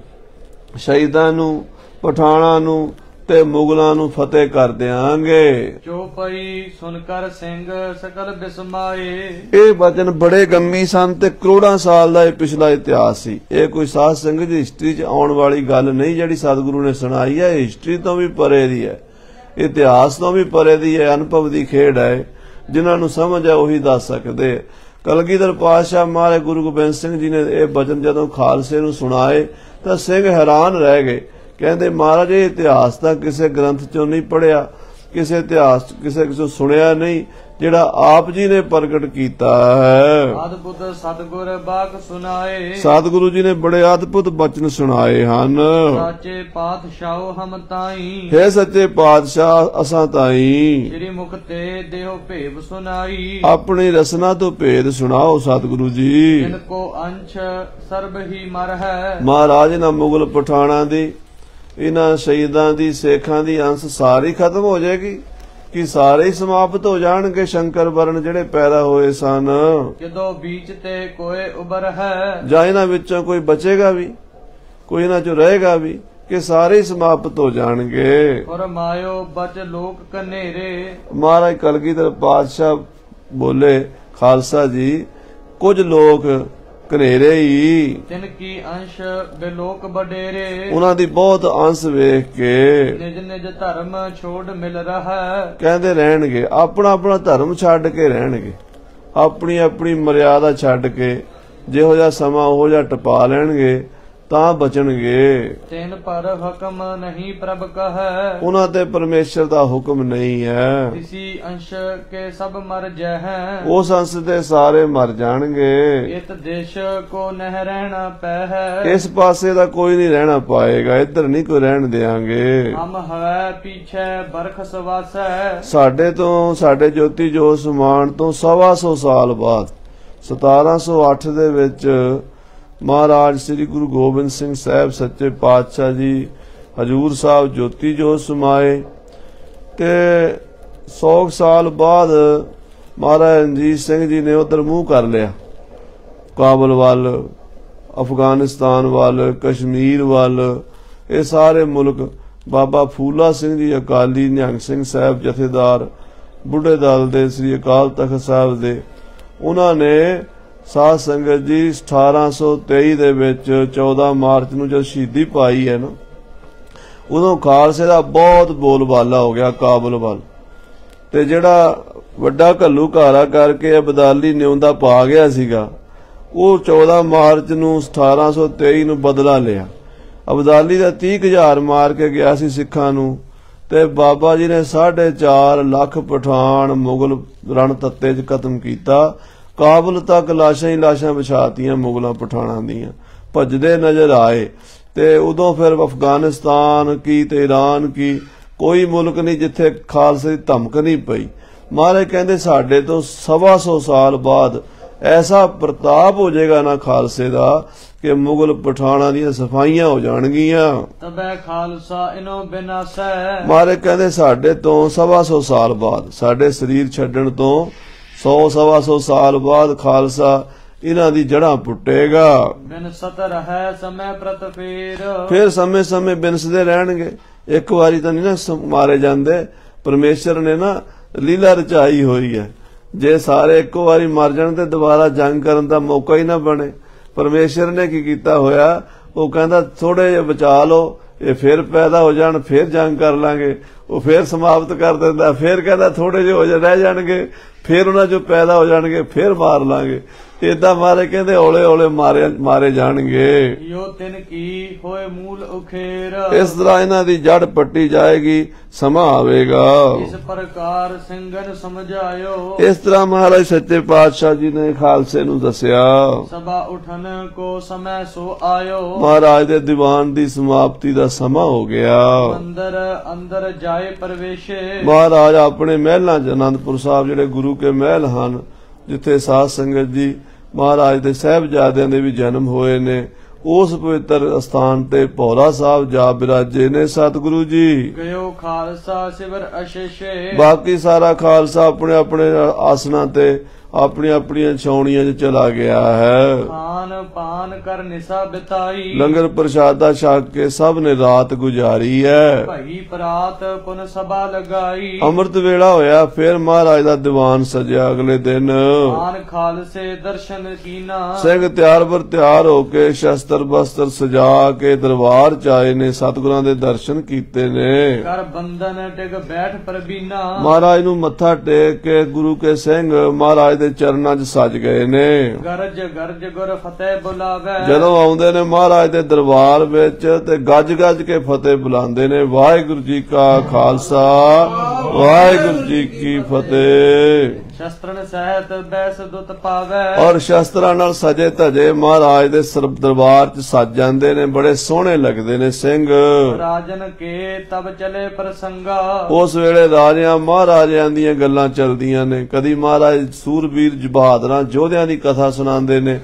ਸ਼ਹੀਦਾਂ ਨੂੰ, ਪਠਾਣਾਂ ਨੂੰ ਤੇ ਮੁਗਲਾਂ ਨੂੰ ਫਤਿਹ ਕਰ ਦਿਆਂਗੇ। ਚੋਪਈ ਸੁਨ ਕਰ ਸਿੰਘ ਸਕਲ ਬਿਸਮਾਏ। ਇਹ ਵਚਨ ਬੜੇ ਗੰਮੀ ਸਨ ਤੇ ਕਰੋੜਾਂ ਸਾਲ ਦਾ ਇਹ ਪਿਛਲਾ ਇਤਿਹਾਸ ਸੀ। ਇਹ ਕੋਈ ਸਾਧ ਸੰਗਤ ਦੀ ਹਿਸਟਰੀ 'ਚ ਆਉਣ ਵਾਲੀ ਗੱਲ ਨਹੀਂ ਜਿਹੜੀ ਸਤਿਗੁਰੂ ਨੇ ਸੁਣਾਈ ਹੈ। ਹਿਸਟਰੀ ਤੋਂ ਵੀ ਪਰੇ ਦੀ ਹੈ, ਇਤਿਹਾਸ ਤੋਂ ਵੀ ਪਰੇ ਦੀ ਹੈ, ਅਨੁਭਵ ਦੀ ਖੇਡ ਹੈ। ਜਿਨ੍ਹਾਂ ਨੂੰ ਸਮਝ ਹੈ ਉਹੀ ਦੱਸ ਸਕਦੇ। ਕਲਗੀਧਰ ਪਾਤਸ਼ਾਹ ਮਹਾਰਾਜ ਗੁਰੂ ਗੋਬਿੰਦ ਸਿੰਘ ਜੀ ਨੇ ਇਹ ਵਚਨ ਜਦੋਂ ਖਾਲਸੇ ਨੂੰ ਸੁਣਾਏ ਤਾਂ ਸਿੰਘ ਹੈਰਾਨ ਰਹਿ ਗਏ। ਕਹਿੰਦੇ ਮਹਾਰਾਜ ਇਹ ਇਤਿਹਾਸ ਤਾਂ ਕਿਸੇ ਗ੍ਰੰਥ ਚੋਂ ਨਹੀਂ ਪੜਿਆ, ਕਿਸੇ ਇਤਿਹਾਸ ਕਿਸੇ ਸੁਣਿਆ ਨਹੀਂ, ਜਿਹੜਾ ਆਪ ਜੀ ਨੇ ਪ੍ਰਗਟ ਕੀਤਾ ਹੈ। ਅਦਭੁਤ ਸਤਿਗੁਰ ਬਾਕ ਸੁਨਾਏ। ਸਤਿਗੁਰੂ ਜੀ ਨੇ ਬੜੇ ਅਦਭੁਤ ਬਚਨ ਸੁਣਾਏ ਹਨ। ਸਾਚੇ ਪਾਤਸ਼ਾਹੋ ਹਮ ਤਾਈ। ਹੈ ਸੱਚੇ ਪਾਤਸ਼ਾਹ ਅਸਾਂ ਤਾਈ। ਸ੍ਰੀ ਮੁਖ ਤੇ ਦੇਹੋ ਭੇਵ ਸੁਨਾਈ। ਆਪਣੀ ਰਸਨਾ ਤੋਂ ਭੇਦ ਸੁਣਾਓ ਸਤਿਗੁਰੂ ਜੀ। ਜਿਨ ਕੋ ਅੰਸ਼ ਸਰਬ ਹੀ ਮਰ ਹੈ। ਮਹਾਰਾਜ ਨਾ ਮੁਗਲ ਪਠਾਣਾਂ ਦੀ, ਇਹਨਾਂ ਸ਼ਹੀਦਾਂ ਦੀ, ਸੇਖਾਂ ਦੀ ਅੰਸ਼ ਸਾਰੀ ਖਤਮ ਹੋ ਜਾਏਗੀ ਕਿ ਸਾਰੇ ਹੀ ਸਮਾਪਤ ਹੋ ਜਾਣਗੇ। ਸ਼ੰਕਰ ਵਰਨ ਜਿਹੜੇ ਪੈਦਾ ਹੋਏ ਸਨ, ਜਦੋਂ ਬੀਚ ਤੇ ਕੋਏ ਉਬਰ ਹੈ। ਜਾਂ ਇਹਨਾਂ ਵਿੱਚੋਂ ਕੋਈ ਬਚੇਗਾ ਵੀ, ਕੋਈ ਇਹਨਾਂ ਚੋਂ ਰਹੇਗਾ ਵੀ, ਕਿ ਸਾਰੇ ਹੀ ਸਮਾਪਤ ਹੋ ਜਾਣਗੇ। ਫਰਮਾਇਓ ਬਚ ਲੋਕ ਕਨੇਰੇ। ਮਹਾਰਾਜ ਕਲਗੀਧਰ ਪਾਤਸ਼ਾਹ ਬੋਲੇ, ਖਾਲਸਾ ਜੀ, ਕੁਝ ਲੋਕ ਘਨੇਰੇ ਹੀ, ਤਿਨ ਕੀ ਅੰਸ਼ ਬਿਲੋਕ ਬਡੇਰੇ। ਉਹਨਾਂ ਦੀ ਬਹੁਤ ਅੰਸ਼ ਵੇਖ ਕੇ ਨਿਜ ਨਿਜ ਧਰਮ ਛੋੜ ਮਿਲ ਰਹਾ। ਕਹਿੰਦੇ ਰਹਿਣਗੇ, ਆਪਣਾ ਆਪਣਾ ਧਰਮ ਛੱਡ ਕੇ ਰਹਿਣਗੇ, ਆਪਣੀ ਆਪਣੀ ਮਰਿਆਦਾ ਛੱਡ ਕੇ ਜਿਹੋ ਜਿਹਾ ਸਮਾਂ ਉਹੋ ਜਿਹਾ ਟਪਾ ਲੈਣਗੇ ਤਾਂ ਬਚਣਗੇ। ਤੈਨ ਪਰ ਹੁਕਮ ਨਹੀਂ ਪ੍ਰਭ ਕਹੈ। ਉਹਨਾਂ ਤੇ ਪਰਮੇਸ਼ਰ ਦਾ ਹੁਕਮ ਨਹੀਂ ਹੈ। ਇਸੀ ਅੰਸ਼ ਕੇ ਸਭ ਮਰ ਜਹੈ। ਉਸ ਅੰਸ਼ ਦੇ ਸਾਰੇ ਮਰ ਜਾਣਗੇ। ਇਤ ਦੇਸ਼ ਕੋ ਨਹਿ ਰਹਿਣਾ ਪੈ। ਇਸ ਪਾਸੇ ਦਾ ਕੋਈ ਨਹੀਂ ਰਹਿਣਾ ਪਾਏਗਾ, ਇੱਧਰ ਨਹੀਂ ਕੋਈ ਰਹਿਣ ਦੇਾਂਗੇ। ਹਮ ਹੈ ਪੀਛੇ ਬਰਖਸ ਵਾਸੈ। ਸਾਡੇ ਤੋਂ, ਸਾਡੇ ਜੋਤੀ ਜੋਤ ਸਮਾਨ ਤੋਂ 125 ਸਾਲ ਬਾਅਦ 1708 ਦੇ ਵਿੱਚ ਮਹਾਰਾਜ ਸ੍ਰੀ ਗੁਰੂ ਗੋਬਿੰਦ ਸਿੰਘ ਸਾਹਿਬ ਸੱਚੇ ਪਾਤਸ਼ਾਹ ਜੀ ਹਜੂਰ ਸਾਹਿਬ ਜੋਤੀ ਜੋਤ ਸਮਾਏ ਤੇ 100 ਸਾਲ ਬਾਅਦ ਮਹਾਰਾਜ ਰਣਜੀਤ ਸਿੰਘ ਜੀ ਨੇ ਉਧਰ ਮੂੰਹ ਕਰ ਲਿਆ, ਕਾਬਲ ਵੱਲ, ਅਫਗਾਨਿਸਤਾਨ ਵੱਲ, ਕਸ਼ਮੀਰ ਵੱਲ, ਇਹ ਸਾਰੇ ਮੁਲਕ। ਬਾਬਾ ਫੂਲਾ ਸਿੰਘ ਜੀ ਅਕਾਲੀ, ਨਿਹੰਗ ਸਿੰਘ ਸਾਹਿਬ ਜਥੇਦਾਰ, ਬੁੱਢੇ ਦਲ ਦੇ ਸ੍ਰੀ ਅਕਾਲ ਤਖਤ ਸਾਹਿਬ ਦੇ, ਉਹਨਾਂ ਨੇ ਸਾਧ ਸੰਗਤ ਜੀ 1823 ਦੇ ਵਿੱਚ 14 ਮਾਰਚ ਨੂੰ ਜਦ ਸ਼ਹੀਦੀ ਪਾਈ ਹੈ ਨਾ, ਉਦੋਂ ਖਾਲਸੇ ਦਾ ਬਹੁਤ ਬੋਲਬਾਲਾ ਹੋ ਗਿਆ ਕਾਬਲ ਵੱਲ। ਤੇ ਜਿਹੜਾ ਵੱਡਾ ਘੱਲੂ ਘਾਰਾ ਕਰਕੇ ਅਬਦਾਲੀ ਨਿਉਂਦਾ ਪਾ ਗਿਆ ਸੀਗਾ, ਉਹ 14 ਮਾਰਚ ਨੂੰ 1823 ਨੂੰ ਬਦਲਾ ਲਿਆ। ਅਬਦਾਲੀ ਦਾ 30,000 ਮਾਰ ਕੇ ਗਿਆ ਸੀ ਸਿੱਖਾਂ ਨੂੰ, ਤੇ ਬਾਬਾ ਜੀ ਨੇ 4.5 ਲੱਖ ਪਠਾਨ ਮੁਗਲ ਰਣ ਤੱਤੇ 'ਚ ਖਤਮ ਕੀਤਾ। ਕਾਬਲ ਤੱਕ ਲਾਸ਼ਾਂ ਹੀ ਲਾਸ਼ਾਂ ਵਿਛਾਤੀਆਂ ਮੁਗਲਾਂ ਪਠਾਣਾਂ ਦੀਆਂ। ਭਜਦੇ ਨਜ਼ਰ ਆਏ। ਤੇ ਉਦੋਂ ਫਿਰ ਅਫਗਾਨਿਸਤਾਨ ਕੀ ਤੇ ਈਰਾਨ ਕੀ ਕੋਈ ਮੁਲਕ ਨਹੀਂ ਜਿੱਥੇ ਖਾਲਸੇ ਦੀ ਧਮਕ ਨਹੀਂ ਪਈ। ਮਹਾਰਾਜ ਕਹਿੰਦੇ ਸਾਡੇ ਤੋਂ 125 ਸਾਲ ਬਾਅਦ ਐਸਾ ਪ੍ਰਤਾਪ ਹੋ ਜਾਏਗਾ ਨਾ ਖਾਲਸੇ ਦਾ ਕਿ ਮੁਗਲ ਪਠਾਣਾ ਦੀਆਂ ਸਫਾਈਆਂ ਹੋ ਜਾਣਗੀਆਂ। ਤਬੈ ਖਾਲਸਾ ਇਨੋ ਬਿਨਾਸੈ। ਮਹਾਰਾਜ ਕਹਿੰਦੇ ਸਾਡੇ ਤੋਂ 125 ਸਾਲ ਬਾਅਦ, ਸਾਡੇ ਸਰੀਰ ਛੱਡਣ ਤੋਂ 100-125 ਸਾਲ ਬਾਅਦ ਖਾਲਸਾ ਇਹਨਾਂ ਦੀ ਜੜ੍ਹਾਂ ਪੁੱਟੇਗਾ। ਬਿਨ ਸਤਰ ਹੈ ਸਮੈ ਪ੍ਰਤ ਫਿਰ ਸਮੇਂ-ਸਮੇਂ ਬਿਨਸਦੇ ਰਹਿਣਗੇ। ਇੱਕ ਵਾਰੀ ਤਾਂ ਨਹੀਂ ਨਾ ਮਾਰੇ ਜਾਂਦੇ। ਪਰਮੇਸ਼ਰ ਨੇ ਨਾ ਲੀਲਾ ਰਚਾਈ ਹੋਈ ਹੈ। ਜੇ ਸਾਰੇ ਇੱਕੋ ਵਾਰੀ ਮਰ ਜਾਣ ਤੇ ਦੁਬਾਰਾ ਜੰਗ ਕਰਨ ਦਾ ਮੌਕਾ ਹੀ ਨਾ ਬਣੇ। ਪਰਮੇਸ਼ਰ ਨੇ ਕੀ ਕੀਤਾ ਹੋਇਆ, ਉਹ ਕਹਿੰਦਾ ਥੋੜੇ ਜਿਹੇ ਬਚਾ ਲਓ, ਇਹ ਫਿਰ ਪੈਦਾ ਹੋ ਜਾਣ, ਫਿਰ ਜੰਗ ਕਰ ਲਾਂਗੇ। ਉਹ ਫਿਰ ਸਮਾਪਤ ਕਰ ਦਿੰਦਾ, ਫਿਰ ਕਹਿੰਦਾ ਥੋੜੇ ਜਿਹੇ ਹੋ ਰਹਿ ਜਾਣਗੇ, ਫਿਰ ਉਹਨਾਂ ਚੋਂ ਪੈਦਾ ਹੋ ਜਾਣਗੇ, ਫਿਰ ਮਾਰ ਲਾਂਗੇ। ਏਦਾਂ ਮਾਰੇ ਕਹਿੰਦੇ ਹੌਲੇ ਹੌਲੇ ਮਾਰੇ ਜਾਣਗੇ। ਯੋ ਤਿਨ ਕੀ ਹੋਏ ਮੂਲ ਉਖੇਰ। ਇਸ ਤਰ੍ਹਾਂ ਇਹਨਾਂ ਦੀ ਜੜ ਪੱਟੀ ਜਾਏਗੀ, ਸਮਾਂ ਆਵੇਗਾ। ਇਸ ਪ੍ਰਕਾਰ ਸਿੰਘਨ ਸਮਝਾਇਓ। ਇਸ ਤਰ੍ਹਾਂ ਮਹਾਰਾਜ ਸੱਚੇ ਪਾਤਸ਼ਾਹ ਜੀ ਨੇ ਖਾਲਸੇ ਨੂੰ ਦੱਸਿਆ। ਸਭਾ ਉਠਨ ਕੋ ਸਮੈ ਸੋ ਆਇਓ। ਮਹਾਰਾਜ ਦੇ ਦੀਵਾਨ ਦੀ ਸਮਾਪਤੀ ਦਾ ਸਮਾਂ ਹੋ ਗਿਆ। ਅੰਦਰ ਜਾਏ ਪਰਵੇਸ਼ੇ। ਮਹਾਰਾਜ ਆਪਣੇ ਮਹਿਲਾਂ ਚ ਅਨੰਦਪੁਰ ਸਾਹਿਬ ਜਿਹੜੇ ਗੁਰੂ ਕੇ ਮਹਿਲ ਹਨ, ਜਿੱਥੇ ਸਾਧ ਸੰਗਤ ਜੀ ਮਹਾਰਾਜ ਦੇ ਸਾਹਿਬਜ਼ਾਦਿਆਂ ਦੇ ਵੀ ਜਨਮ ਹੋਏ ਨੇ, ਉਸ ਪਵਿੱਤਰ ਸਥਾਨ ਤੇ ਭੌਰਾ ਸਾਹਿਬ ਜਾ ਬਿਰਾਜੇ ਨੇ ਸਤਿਗੁਰੂ ਜੀ। ਗਇਓ ਖਾਲਸਾ ਸਿਵਰ ਅਸ਼ੇਸ਼ੇ। ਬਾਕੀ ਸਾਰਾ ਖਾਲਸਾ ਆਪਣੇ ਆਪਣੇ ਆਸਨਾਂ ਤੇ ਆਪਣੀਆਂ ਆਪਣੀਆਂ ਛਾਉਣੀਆਂ 'ਚ ਚਲਾ ਗਿਆ ਹੈ। ਖਾਨ ਪਾਨ ਕਰ ਨਿਸਾ ਬਿਤਾਈ। ਲੰਗਰ ਪ੍ਰਸ਼ਾਦਾ ਛਕ ਕੇ ਸਭ ਨੇ ਰਾਤ ਗੁਜ਼ਾਰੀ ਹੈ। ਭਈ ਪ੍ਰਾਤ ਪੁਨ ਸਭਾ ਲਗਾਈ। ਅੰਮ੍ਰਿਤ ਵੇਲਾ ਹੋਇਆ, ਫਿਰ ਮਹਾਰਾਜ ਦਾ ਦੀਵਾਨ ਸਜਿਆ। ਅਗਲੇ ਦਿਨ ਆਨ ਖਾਲਸੇ ਦਰਸ਼ਨ ਕੀਨਾ। ਸਿੰਘ ਤਿਆਰ ਬਰ ਤਿਆਰ ਹੋ ਕੇ ਸ਼ਸਤਰ ਬਸਤਰ ਸਜਾ ਕੇ ਦਰਬਾਰ ਚ ਆਏ ਨੇ, ਸਤਿਗੁਰਾਂ ਦੇ ਦਰਸ਼ਨ ਕੀਤੇ ਨੇ। ਕਰ ਬੰਧਨ ਟਿਕ ਬੈਠ ਪ੍ਰਬੀਨਾ। ਮਹਾਰਾਜ ਨੂੰ ਮੱਥਾ ਟੇਕ ਕੇ ਗੁਰੂ ਕੇ ਸਿੰਘ ਮਹਾਰਾਜ ਦੇ ਚਰਨਾਂ 'ਚ ਸਜ ਗਏ ਨੇ। ਗਰਜ ਗਰਜ ਗੁਰ ਫਤਿਹ ਬੁਲਾਵੇ। ਜਦੋਂ ਆਉਂਦੇ ਨੇ ਮਹਾਰਾਜ ਦੇ ਦਰਬਾਰ ਵਿੱਚ ਤੇ ਗੱਜ ਗੱਜ ਕੇ ਫਤਿਹ ਬੁਲਾਉਂਦੇ ਨੇ। ਵਾਹਿਗੁਰੂ ਜੀ ਕਾ ਖਾਲਸਾ, ਵਾਹਿਗੁਰੂ ਜੀ ਕੀ ਫਤਿਹ। ਸ਼ਸਤਰਨ ਸਹਿਤ ਬੈਸ ਦੁੱਤ ਪਾਵੇ। ਔਰ ਸ਼ਸਤਰਾਂ ਨਾਲ ਸਜੇ ਧਜੇ ਮਹਾਰਾਜ ਦੇ ਦਰਬਾਰ 'ਚ ਸਜ ਜਾਂਦੇ ਨੇ। ਬੜੇ ਸੋਹਣੇ ਲੱਗਦੇ ਨੇ ਸਿੰਘ। ਰਾਜਨ ਕੇ ਤਬ ਚਲੇ ਪ੍ਰਸੰਗਾ। ਉਸ ਵੇਲੇ ਰਾਜਿਆਂ ਮਹਾਰਾਜਿਆਂ ਦੀਆਂ ਗੱਲਾਂ ਚੱਲਦੀਆਂ ਨੇ। ਕਦੀ ਮਹਾਰਾਜ ਸੂਰਬੀਰ ਬਹਾਦਰਾਂ ਯੋਧਿਆਂ ਦੀ ਕਥਾ ਸੁਣਾਉਂਦੇ ਨੇ,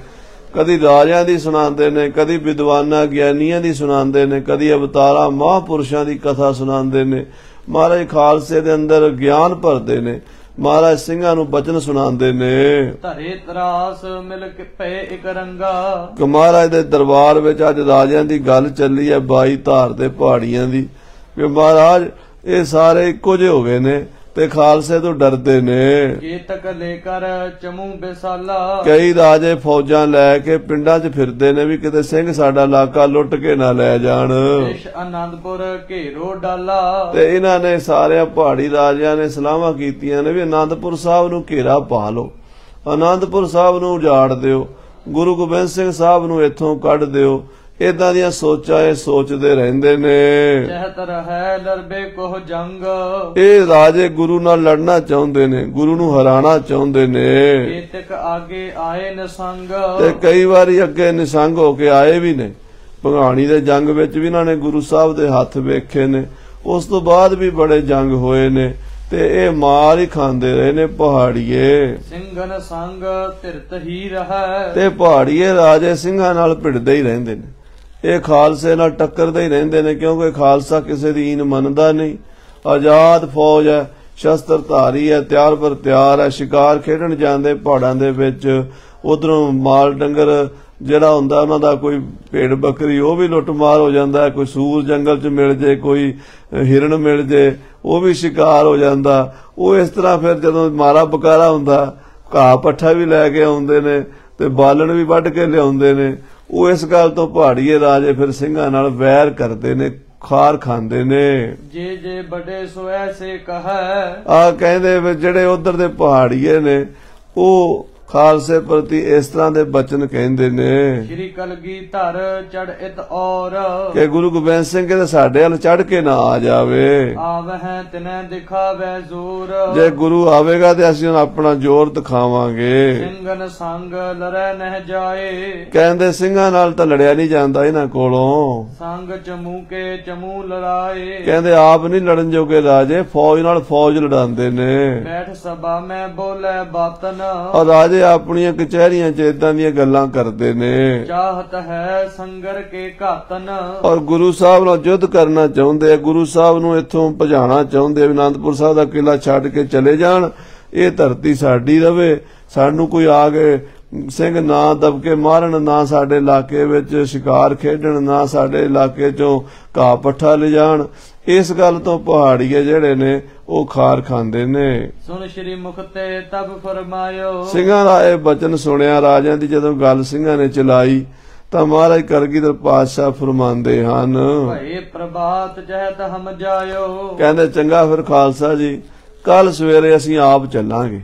ਕਦੀ ਰਾਜਿਆਂ ਦੀ ਸੁਣਾਉਂਦੇ ਨੇ, ਕਦੀ ਵਿਦਵਾਨਾਂ ਗਿਆਨੀਆਂ ਦੀ ਸੁਣਾਉਂਦੇ ਨੇ, ਕਦੀ ਅਵਤਾਰਾਂ ਮਹਾਂਪੁਰਸ਼ਾਂ ਦੀ ਕਥਾ ਸੁਣਾਉਂਦੇ ਨੇ। ਮਹਾਰਾਜ ਖਾਲਸੇ ਦੇ ਅੰਦਰ ਗਿਆਨ ਭਰਦੇ ਨੇ। ਮਹਾਰਾਜ ਸਿੰਘਾਂ ਨੂੰ ਬਚਨ ਸੁਣਾਉਂਦੇ ਨੇ। ਧਰੇ ਤਰਾਸ ਮਿਲ ਕੇ ਪਏ ਇੱਕ ਰੰਗਾ। ਮਹਾਰਾਜ ਦੇ ਦਰਬਾਰ ਵਿੱਚ ਅੱਜ ਰਾਜਿਆਂ ਦੀ ਗੱਲ ਚੱਲੀ ਹੈ, 22 ਧਾਰ ਦੇ ਪਹਾੜੀਆਂ ਦੀ, ਕਿ ਮਹਾਰਾਜ ਇਹ ਸਾਰੇ ਇੱਕੋ ਜਿਹੇ ਹੋ ਗਏ ਨੇ ਤੇ ਖਾਲਸੇ ਤੋਂ ਡਰਦੇ ਨੇ। ਕੇਤਕ ਲੈ ਕਰ ਚਮੂ ਬਿਸਾਲਾ। ਕਈ ਰਾਜੇ ਫੌਜਾਂ ਲੈ ਕੇ ਪਿੰਡਾਂ 'ਚ ਫਿਰਦੇ ਨੇ ਵੀ ਕਿਤੇ ਸਿੰਘ ਸਾਡਾ ਇਲਾਕਾ ਲੁੱਟ ਕੇ ਨਾ ਲੈ ਜਾਣ। ਦੇਸ਼ ਆਨੰਦਪੁਰ ਘੇਰੋ ਡਾਲਾ। ਤੇ ਇਹਨਾਂ ਨੇ ਸਾਰਿਆਂ ਪਹਾੜੀ ਰਾਜਿਆਂ ਨੇ ਸਲਾਹਾਂ ਕੀਤੀਆਂ ਨੇ ਵੀ ਆਨੰਦਪੁਰ ਸਾਹਿਬ ਨੂੰ ਘੇਰਾ ਪਾ ਲਓ, ਆਨੰਦਪੁਰ ਸਾਹਿਬ ਨੂੰ ਉਜਾੜ ਦਿਓ, ਗੁਰੂ ਗੋਬਿੰਦ ਸਿੰਘ ਸਾਹਿਬ ਨੂੰ ਇੱਥੋਂ ਕੱਢ ਦਿਓ। ਏਦਾਂ ਦੀਆਂ ਸੋਚਾਂ ਇਹ ਸੋਚਦੇ ਰਹਿੰਦੇ ਨੇ। ਚਹਿਤ ਰਹਿ ਲਰਬੇ ਕੋਹ ਜੰਗ। ਇਹ ਰਾਜੇ ਗੁਰੂ ਨਾਲ ਲੜਨਾ ਚਾਹੁੰਦੇ ਨੇ, ਗੁਰੂ ਨੂੰ ਹਰਾਣਾ ਚਾਹੁੰਦੇ ਨੇ। ਕੇਤਕ ਆਗੇ ਆਏ ਨਿਸੰਗ। ਤੇ ਕਈ ਵਾਰੀ ਅੱਗੇ ਨਿਸੰਗ ਹੋ ਕੇ ਆਏ ਵੀ ਨੇ। ਭੰਗਾਣੀ ਦੇ ਜੰਗ ਵਿੱਚ ਵੀ ਇਹਨਾਂ ਨੇ ਗੁਰੂ ਸਾਹਿਬ ਦੇ ਹੱਥ ਵੇਖੇ ਨੇ। ਉਸ ਤੋਂ ਬਾਅਦ ਵੀ ਬੜੇ ਜੰਗ ਹੋਏ ਨੇ ਤੇ ਇਹ ਮਾਰ ਹੀ ਖਾਂਦੇ ਰਹੇ ਨੇ ਪਹਾੜੀਏ। ਸਿੰਘਨ ਸੰਗ ਧਿਰਤ ਹੀ ਰਹਿ। ਤੇ ਪਹਾੜੀਏ ਰਾਜੇ ਸਿੰਘਾਂ ਨਾਲ ਭਿੜਦੇ ਹੀ ਰਹਿੰਦੇ ਨੇ। ਇਹ ਖਾਲਸੇ ਨਾਲ ਟੱਕਰਦੇ ਹੀ ਰਹਿੰਦੇ ਨੇ, ਕਿਉਂਕਿ ਖਾਲਸਾ ਕਿਸੇ ਦੀ ਈਨ ਮੰਨਦਾ ਨਹੀਂ। ਆਜ਼ਾਦ ਫੌਜ ਹੈ, ਸ਼ਸਤਰ ਧਾਰੀ ਹੈ, ਤਿਆਰ ਪਰ ਤਿਆਰ ਹੈ। ਸ਼ਿਕਾਰ ਖੇਡਣ ਜਾਂਦੇ ਪਹਾੜਾਂ ਦੇ ਵਿੱਚ, ਉਧਰੋਂ ਮਾਲ ਡੰਗਰ ਜਿਹੜਾ ਹੁੰਦਾ ਉਹਨਾਂ ਦਾ, ਕੋਈ ਭੇਡ ਬੱਕਰੀ ਉਹ ਵੀ ਲੁੱਟਮਾਰ ਹੋ ਜਾਂਦਾ, ਕੋਈ ਸੂਰ ਜੰਗਲ 'ਚ ਮਿਲ ਜੇ, ਕੋਈ ਹਿਰਨ ਮਿਲ ਜੇ, ਉਹ ਵੀ ਸ਼ਿਕਾਰ ਹੋ ਜਾਂਦਾ। ਉਹ ਇਸ ਤਰ੍ਹਾਂ ਫਿਰ ਜਦੋਂ ਮਾਰਾ ਬਕਾਰਾ ਹੁੰਦਾ, ਘਾਹ ਪੱਠਾ ਵੀ ਲੈ ਕੇ ਆਉਂਦੇ ਨੇ ਤੇ ਬਾਲਣ ਵੀ ਵੱਢ ਕੇ ਲਿਆਉਂਦੇ ਨੇ। ਉਹ ਇਸ ਗੱਲ ਤੋਂ ਪਹਾੜੀਏ ਰਾਜੇ ਫਿਰ ਸਿੰਘਾਂ ਨਾਲ ਵੈਰ ਕਰਦੇ ਨੇ, ਖਾਰ ਖਾਂਦੇ ਨੇ। ਜੇ ਜੇ ਬੜੇ ਸੋ ਐਸੇ ਕਹੈ। ਆ ਕਹਿੰਦੇ ਵੀ ਜਿਹੜੇ ਉਧਰ ਦੇ ਪਹਾੜੀਏ ਨੇ ਉਹ ਖਾਲਸੇ ਪ੍ਰਤੀ ਇਸ ਤਰ੍ਹਾਂ ਦੇ ਬਚਨ ਕਹਿੰਦੇ ਨੇ ਸ਼੍ਰੀ ਕਲਗੀਧਰ ਚੜ ਇਤ ਔਰ ਕਿ ਗੁਰੂ ਗੋਬਿੰਦ ਸਿੰਘ ਕਹਿੰਦੇ ਸਾਡੇ ਵੱਲ ਚੜ ਕੇ ਨਾ ਆ ਜਾਵੇ, ਆਵਹਿ ਤਿਨੈ ਦਿਖਾਵੈ ਜ਼ੋਰ, ਜੇ ਗੁਰੂ ਆਵੇਗਾ ਤੇ ਅਸੀਂ ਆਪਣਾ ਜ਼ੋਰ ਦਿਖਾਵਾਂਗੇ। ਸਿੰਘਨ ਸੰਗ ਲਰੈ ਨਹਿ ਜਾਏ, ਕਹਿੰਦੇ ਸਿੰਘਾਂ ਨਾਲ ਤਾਂ ਲੜਿਆ ਨਹੀਂ ਜਾਂਦਾ ਇਹਨਾਂ ਕੋਲੋਂ, ਸੰਗ ਚਮੂ ਕੇ ਚਮੂ ਲੜਾਏ, ਕਹਿੰਦੇ ਆਪ ਨਹੀਂ ਲੜਨ ਜੋਗੇ ਰਾਜੇ, ਫੌਜ ਨਾਲ ਫੌਜ ਲੜਾਉਂਦੇ ਨੇ। ਬੈਠ ਸਭਾ ਮੈਂ ਬੋਲੇ ਬਾਤਨ, ਔਰ ਰਾਜੇ ਆਪਣੀਆਂ ਕਚਹਿਰੀਆਂ 'ਚ ਏਦਾਂ ਦੀਆਂ ਗੱਲਾਂ ਕਰਦੇ ਨੇ। ਚਾਹਤ ਹੈ ਸੰਗਰ ਕੇ ਘਾਤਨ, ਔਰ ਗੁਰੂ ਸਾਹਿਬ ਨਾਲ ਯੁੱਧ ਕਰਨਾ ਚਾਹੁੰਦੇ ਆ, ਗੁਰੂ ਸਾਹਿਬ ਨੂੰ ਇੱਥੋਂ ਭਜਾਣਾ ਚਾਹੁੰਦੇ ਆ ਵੀ ਅਨੰਦਪੁਰ ਸਾਹਿਬ ਦਾ ਕਿਲਾ ਛੱਡ ਕੇ ਚਲੇ ਜਾਣ, ਇਹ ਧਰਤੀ ਸਾਡੀ ਰਵੇ, ਸਾਨੂੰ ਕੋਈ ਆ ਕੇ ਸਿੰਘ ਨਾ ਦਬਕੇ ਮਾਰਨ, ਨਾ ਸਾਡੇ ਇਲਾਕੇ ਵਿੱਚ ਸ਼ਿਕਾਰ ਖੇਡਣ, ਨਾ ਸਾਡੇ ਇਲਾਕੇ 'ਚੋਂ ਘਾਹ ਪੱਠਾ ਲਿਜਾਣ। ਇਸ ਗੱਲ ਤੋਂ ਪਹਾੜੀਏ ਜਿਹੜੇ ਨੇ ਉਹ ਖਾਰ ਖਾਂਦੇ ਨੇ। ਸੁਣ ਸ਼੍ਰੀ ਮੁਖ ਤੇ ਤਬ ਫਰਮਾਇਓ, ਸਿੰਘਾਂ ਦਾ ਇਹ ਬਚਨ ਸੁਣਿਆ ਰਾਜਿਆਂ ਦੀ ਜਦੋਂ ਗੱਲ ਸਿੰਘਾਂ ਨੇ ਚਲਾਈ ਤਾਂ ਮਹਾਰਾਜ ਕਲਗੀਧਰ ਪਾਤਸ਼ਾਹ ਫਰਮਾਉਂਦੇ ਹਨ, ਭਏ ਪ੍ਰਭਾਤ ਜਹਤ ਹਮ ਜਾਇਓ, ਕਹਿੰਦੇ ਚੰਗਾ ਫਿਰ ਖਾਲਸਾ ਜੀ ਕੱਲ ਸਵੇਰੇ ਅਸੀਂ ਆਪ ਚੱਲਾਂਗੇ।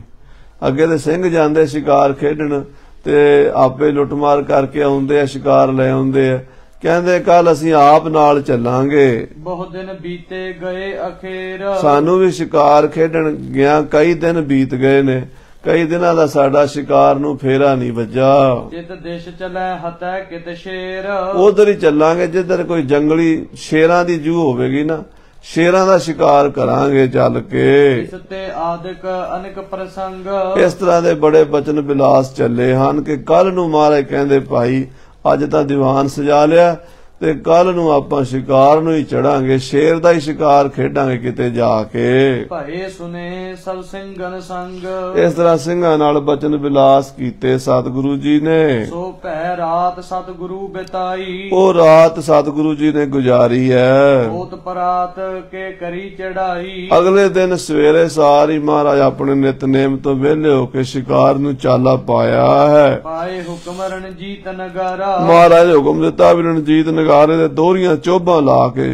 ਅੱਗੇ ਤੇ ਸਿੰਘ ਜਾਂਦੇ ਸ਼ਿਕਾਰ ਖੇਡਣ ਤੇ ਆਪੇ ਲੁੱਟਮਾਰ ਕਰਕੇ ਆਉਂਦੇ ਆ, ਸ਼ਿਕਾਰ ਲੈ ਆਉਂਦੇ ਆ, ਕਹਿੰਦੇ ਕੱਲ ਅਸੀਂ ਆਪ ਨਾਲ ਚੱਲਾਂਗੇ। ਬਹੁਤ ਦਿਨ ਬੀਤੇ ਗਏ ਅਖੇਰ, ਸਾਨੂੰ ਵੀ ਸ਼ਿਕਾਰ ਖੇਡਣ ਗਿਆ ਕਈ ਦਿਨ ਬੀਤ ਗਏ ਨੇ, ਕਈ ਦਿਨਾਂ ਦਾ ਸਾਡਾ ਸ਼ਿਕਾਰ ਨੂੰ ਫੇਰਾ ਨਹੀਂ ਵੱਜਾ। ਜਿਤ ਦੇਸ਼ ਚਲੈ ਹਤੈ ਕਿਤ ਸ਼ੇਰ, ਉਧਰ ਹੀ ਚੱਲਾਂਗੇ ਜਿੱਧਰ ਕੋਈ ਜੰਗਲੀ ਸ਼ੇਰਾਂ ਦੀ ਜੂ ਹੋਵੇਗੀ ਨਾ, ਸ਼ੇਰਾਂ ਦਾ ਸ਼ਿਕਾਰ ਕਰਾਂਗੇ ਚੱਲ ਕੇ। ਇਸ ਤੇ ਆਦਿਕ ਅਨੇਕ ਪ੍ਰਸੰਗ, ਇਸ ਤਰ੍ਹਾਂ ਦੇ ਬੜੇ ਬਚਨ ਬਿਲਾਸ ਚੱਲੇ ਹਨ ਕਿ ਕੱਲ ਨੂੰ ਮਹਾਰਾਜ ਕਹਿੰਦੇ ਭਾਈ ਅੱਜ ਤਾਂ ਦੀਵਾਨ ਸਜਾ ਲਿਆ ਤੇ ਕੱਲ ਨੂੰ ਆਪਾਂ ਸ਼ਿਕਾਰ ਨੂੰ ਹੀ ਚੜਾਂਗੇ, ਸ਼ੇਰ ਦਾ ਹੀ ਸ਼ਿਕਾਰ ਖੇਡਾਂਗੇ ਕਿਤੇ ਜਾ ਕੇ। ਭਏ ਸੁਨੇ ਸਭ ਸਿੰਘਨ ਸੰਗ, ਇਸ ਤਰ੍ਹਾਂ ਸਿੰਘਾਂ ਨਾਲ ਬਚਨ ਬਿਲਾਸ ਕੀਤੇ ਸਤਿਗੁਰੂ ਜੀ ਨੇ। ਸੋ ਭੈ ਰਾਤ ਸਤਿਗੁਰੂ ਬਿਤਾਈ, ਉਹ ਰਾਤ ਸਤਿਗੁਰੂ ਜੀ ਨੇ ਗੁਜ਼ਾਰੀ ਹੈ। ਹੋਤ ਪਰਾਤ ਕੇ ਕਰੀ ਚੜਾਈ, ਅਗਲੇ ਦਿਨ ਸਵੇਰੇ ਸਾਰੀ ਮਹਾਰਾਜ ਆਪਣੇ ਨਿਤਨੇਮ ਤੋਂ ਵਿਹਲੇ ਹੋ ਕੇ ਸ਼ਿਕਾਰ ਨੂੰ ਚਾਲਾ ਪਾਇਆ ਹੈ। ਪਾਏ ਹੁਕਮ ਰਣਜੀਤ ਨਗਾਰਾ, ਮਹਾਰਾਜ ਹੁਕਮ ਦਿੱਤਾ ਵੀ ਰਣਜੀਤ ਨਗਾਰੇ ਦੇ ਦੋਹਰੀਆਂ ਚੋਭਾਂ ਲਾ ਕੇ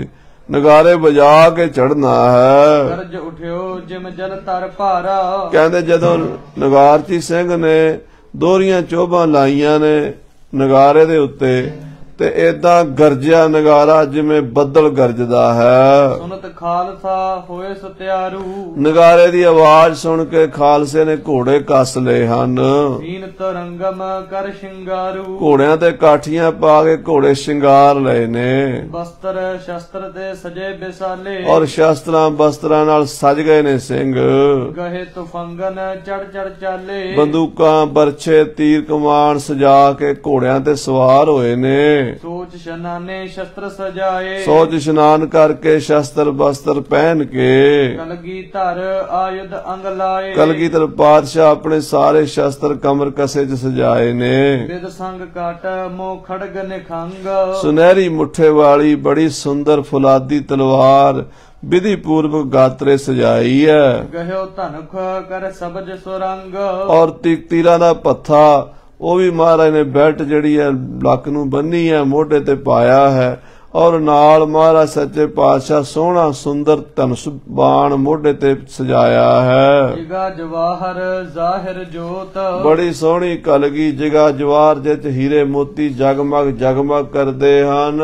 ਨਗਾਰੇ ਵਜਾ ਕੇ ਚੜਨਾ ਹੈ। ਗਰਜ ਉਠਿਓ ਜਿਮ ਜਲ ਤਰ ਭਾਰਾ, ਕਹਿੰਦੇ ਜਦੋਂ ਨਗਾਰਚੀ ਸਿੰਘ ਨੇ ਦੋਹਰੀਆਂ ਚੋਭਾਂ ਲਾਈਆਂ ਨੇ ਨਗਾਰੇ ਦੇ ਉੱਤੇ ਤੇ ਏਦਾਂ ਗਰਜਿਆ ਨਗਾਰਾ ਜਿਵੇਂ ਬੱਦਲ ਗਰਜਦਾ ਹੈ। ਸੁਨਤ ਖਾਲਸਾ ਹੋਏ ਸਤਿਆਰੂ, ਨਗਾਰੇ ਦੀ ਆਵਾਜ਼ ਸੁਣ ਕੇ ਖਾਲਸੇ ਨੇ ਘੋੜੇ ਕੱਸ ਲਏ ਹਨ। ਦੀਨ ਤਰੰਗਮ ਕਰ ਸ਼ਿੰਗਾਰੂ, ਘੋੜਿਆਂ ਤੇ ਕਾਠੀਆਂ ਪਾ ਕੇ ਘੋੜੇ ਸ਼ਿੰਗਾਰ ਲਏ ਨੇ ਬਸਤਰ ਸ਼ਸਤਰ ਤੇ ਸਜੇ ਬਿਸਾਲੇ, ਔਰ ਸ਼ਸਤਰਾਂ ਬਸਤਰਾਂ ਨਾਲ ਸਜ ਗਏ ਨੇ ਸਿੰਘ। ਗਹੇ ਤੁਫੰਗਨ ਚੜ ਚੜ ਚਾਲੇ, ਬੰਦੂਕਾਂ ਬਰਛੇ ਤੀਰ ਕਮਾਨ ਸਜਾ ਕੇ ਘੋੜਿਆਂ ਤੇ ਸਵਾਰ ਹੋਏ ਨੇ। ਸੋਚ ਸ਼ਨਾਨੇ ਸ਼ਸਤਰ ਸਜਾਏ, ਸੋਚ ਇਸ਼ਨਾਨ ਕਰਕੇ ਸ਼ਸਤਰ ਬਸਤਰ ਪਹਿਨ ਕੇ ਕਲਗੀਧਰ ਆਯੁਧ ਅੰਗ ਲਾਏ, ਕਲਗੀਧਰ ਪਾਤਸ਼ਾਹ ਆਪਣੇ ਸਾਰੇ ਸ਼ਸਤਰ ਕਮਰ ਕਸੇ 'ਚ ਸਜਾਏ ਨੇ। ਵਿਦ ਸੰਗ ਕਾਟ ਮੋ ਖੜਗ ਨਿਖੰਗ, ਸੁਨਹਿਰੀ ਮੁੱਠੇ ਵਾਲੀ ਬੜੀ ਸੁੰਦਰ ਫੁਲਾਦੀ ਤਲਵਾਰ ਵਿਧੀ ਪੂਰਵਕ ਗਾਤਰੇ ਸਜਾਈ ਹੈ। ਗਹਿਓ ਧਨਖ ਕਰ ਸਬਜ ਸੁਰੰਗ, ਔਰ ਤੀਰਾਂ ਦਾ ਪੱਥਾ ਉਹ ਵੀ ਮਹਾਰਾਜ ਨੇ ਬੈਲਟ ਜਿਹੜੀ ਹੈ ਲੱਕ ਨੂੰ ਬੰਨੀ ਹੈ, ਮੋਢੇ ਤੇ ਪਾਇਆ ਹੈ, ਔਰ ਨਾਲ ਮਹਾਰਾਜ ਸੱਚੇ ਪਾਤਸ਼ਾਹ ਸੋਹਣਾ ਸੁੰਦਰ ਧਨੁਸ਼ ਬਾਣ ਮੋਢੇ ਤੇ ਸਜਾਇਆ ਹੈ। ਜਿਗਾ ਜਵਾਹਰ ਜ਼ਾਹਿਰ ਜੋਤ, ਬੜੀ ਸੋਹਣੀ ਕਲਗੀ ਜਿਗਾ ਜਵਾਰ ਜਿਤ ਹੀਰੇ ਮੋਤੀ ਜਗਮਗ ਜਗਮਗ ਕਰਦੇ ਹਨ।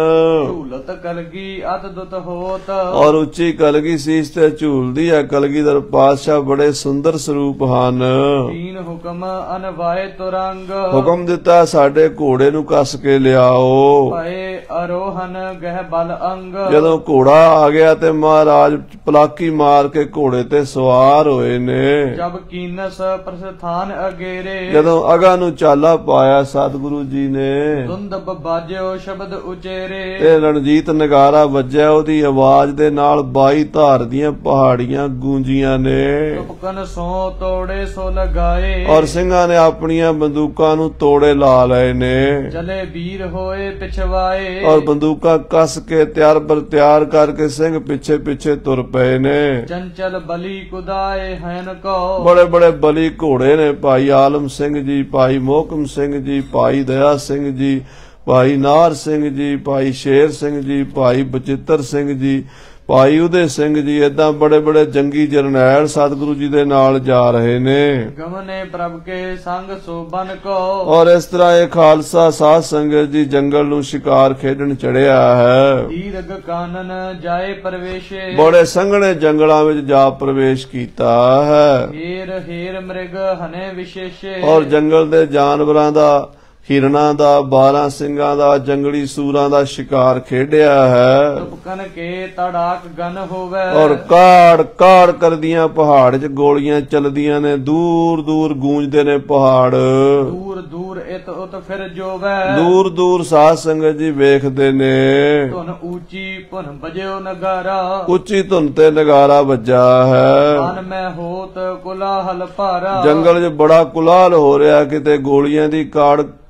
ਝੂਲਤ ਕਲਗੀ ਅਦਦੁਤ ਹੋਤ, ਔਰ ਉੱਚੀ ਕਲਗੀ ਸੀਸ ਤੇ ਝੂਲਦੀ ਹੈ। ਕਲਗੀਧਰ ਪਾਤਸ਼ਾਹ ਬੜੇ ਸੁੰਦਰ ਸਰੂਪ ਹਨ। ਤੀਨ ਹੁਕਮ ਅਨਵਾਏ ਤੁਰੰਗ, ਹੁਕਮ ਦਿੱਤਾ ਸਾਡੇ ਘੋੜੇ ਨੂੰ ਕੱਸ ਕੇ ਲਿਆਓ। ਭਏ ਅਰੋਹਨ ਗਹਿ ਬਲ ਅੰਗ, ਜਦੋਂ ਘੋੜਾ ਆ ਗਿਆ ਤੇ ਮਹਾਰਾਜ ਪਲਾਕੀ ਮਾਰ ਕੇ ਘੋੜੇ ਤੇ ਸਵਾਰ ਹੋਏ ਨੇ। ਜਬ ਕੀਨਸ ਪ੍ਰਸਥਾਨ ਅਗੇਰੇ, ਜਦੋਂ ਅਗਾ ਨੂੰ ਚਾਲਾ ਪਾਇਆ ਸਤਿਗੁਰੂ ਜੀ ਨੇ ਦੁੰਦਬ ਬਾਜਿਓ ਸ਼ਬਦ ਉਚੇਰੇ, ਤੇ ਰਣਜੀਤ ਨਗਾਰਾ ਵੱਜਿਆ, ਉਹਦੀ ਆਵਾਜ਼ ਦੇ ਨਾਲ 22 ਧਾਰ ਦੀਆਂ ਪਹਾੜੀਆਂ ਗੂੰਜੀਆਂ ਨੇ। ਤੁਪਕਨ ਸੋ ਤੋੜੇ ਸੋ ਲਗਾਏ, ਔਰ ਸਿੰਘਾਂ ਨੇ ਆਪਣੀਆਂ ਬੰਦੂਕਾਂ ਨੂੰ ਤੋੜੇ ਲਾ ਲਏ ਨੇ। ਚਲੇ ਵੀਰ ਹੋਏ ਪਿਛਵਾਏ, ਔਰ ਬੰਦੂਕਾਂ ਕੱਸ ਕੇ ਤਿਆਰ ਬਰ ਤਿਆਰ ਕਰਕੇ ਸਿੰਘ ਪਿੱਛੇ ਪਿੱਛੇ ਤੁਰ ਪਏ ਨੇ। ਚੰਚਲ ਬਲੀ ਕੁਦਾਏ ਹੈਨ ਕੋ, ਬੜੇ ਬੜੇ ਬਲੀ ਘੋੜੇ ਨੇ, ਭਾਈ ਆਲਮ ਸਿੰਘ ਜੀ, ਭਾਈ ਮੋਹਕਮ ਸਿੰਘ ਜੀ, ਭਾਈ ਦਇਆ ਸਿੰਘ ਜੀ, ਭਾਈ ਨਾਰ ਸਿੰਘ ਜੀ, ਭਾਈ ਸ਼ੇਰ ਸਿੰਘ ਜੀ, ਭਾਈ ਬਚਿੱਤਰ ਸਿੰਘ ਜੀ, ਭਾਈ ਉਦੇ ਸਿੰਘ ਜੀ ਏਦਾਂ ਬੜੇ ਬੜੇ ਜੰਗੀ ਜਰਨੈਲ ਸਤਿਗੁਰੂ ਜੀ ਦੇ ਨਾਲ ਜਾ ਰਹੇ ਨੇ। ਗਮਨੇ ਪ੍ਰਭ ਕੇ ਸੰਗ ਸੋਬਨ ਕੋ। ਔਰ ਇਸ ਤਰ੍ਹਾਂ ਇਹ ਖਾਲਸਾ ਸਾਧ ਸੰਗਤ ਜੀ ਜੰਗਲ ਨੂੰ ਸ਼ਿਕਾਰ ਖੇਡਣ ਚੜਿਆ ਹੈ। ਦੀਰਘ ਕਾਨਨ ਜਾਏ ਪ੍ਰਵੇਸ਼ੇ। ਬੜੇ ਸੰਘਣੇ ਜੰਗਲਾਂ ਵਿੱਚ ਜਾ ਪ੍ਰਵੇਸ਼ ਕੀਤਾ ਹੈ। ਹੀਰ ਹੀਰ ਮ੍ਰਿਗ ਹਨੇ ਵਿਸ਼ੇਸ਼ੇ। ਔਰ ਜੰਗਲ ਦੇ ਜਾਨਵਰਾਂ ਦਾ, ਹਿਰਨਾਂ ਦਾ, 12 ਸਿੰਘਾਂ ਦਾ, ਜੰਗਲੀ ਸੂਰਾਂ ਦਾ ਸ਼ਿਕਾਰ ਖੇਡਿਆ ਹੈ। ਤੁਪਕਨ ਕੇ ਤੜਾਕ ਗਨ ਹੋਵੇ। ਔਰ ਕਾੜ ਕਾੜ ਕਰਦੀਆਂ ਪਹਾੜ 'ਚ ਗੋਲੀਆਂ ਚੱਲਦੀਆਂ ਨੇ, ਦੂਰ ਦੂਰ ਗੂੰਜਦੇ ਨੇ ਪਹਾੜ। ਦੂਰ ਦੂਰ ਇਤ ਉਤ ਫਿਰ ਜੋਵੇ। ਦੂਰ ਦੂਰ ਸਾਧ ਸੰਗਤ ਜੀ ਵੇਖਦੇ ਨੇ। ਧੁਨ ਉੱਚੀ ਭੁਨ ਬਜਿਓ ਨਗਾਰਾ। ਉੱਚੀ ਧੁਨ ਤੇ ਨਗਾਰਾ ਵੱਜਾ ਹੈ। ਮਨ ਮੈਂ ਹੋਤ ਕੁਲਾਹਲ ਭਾਰਾ। ਜੰਗਲ 'ਚ ਬੜਾ ਕੁਲਾਹਲ ਹੋ ਰਿਹਾ, ਕਿਤੇ ਗੋਲੀਆਂ ਦੀ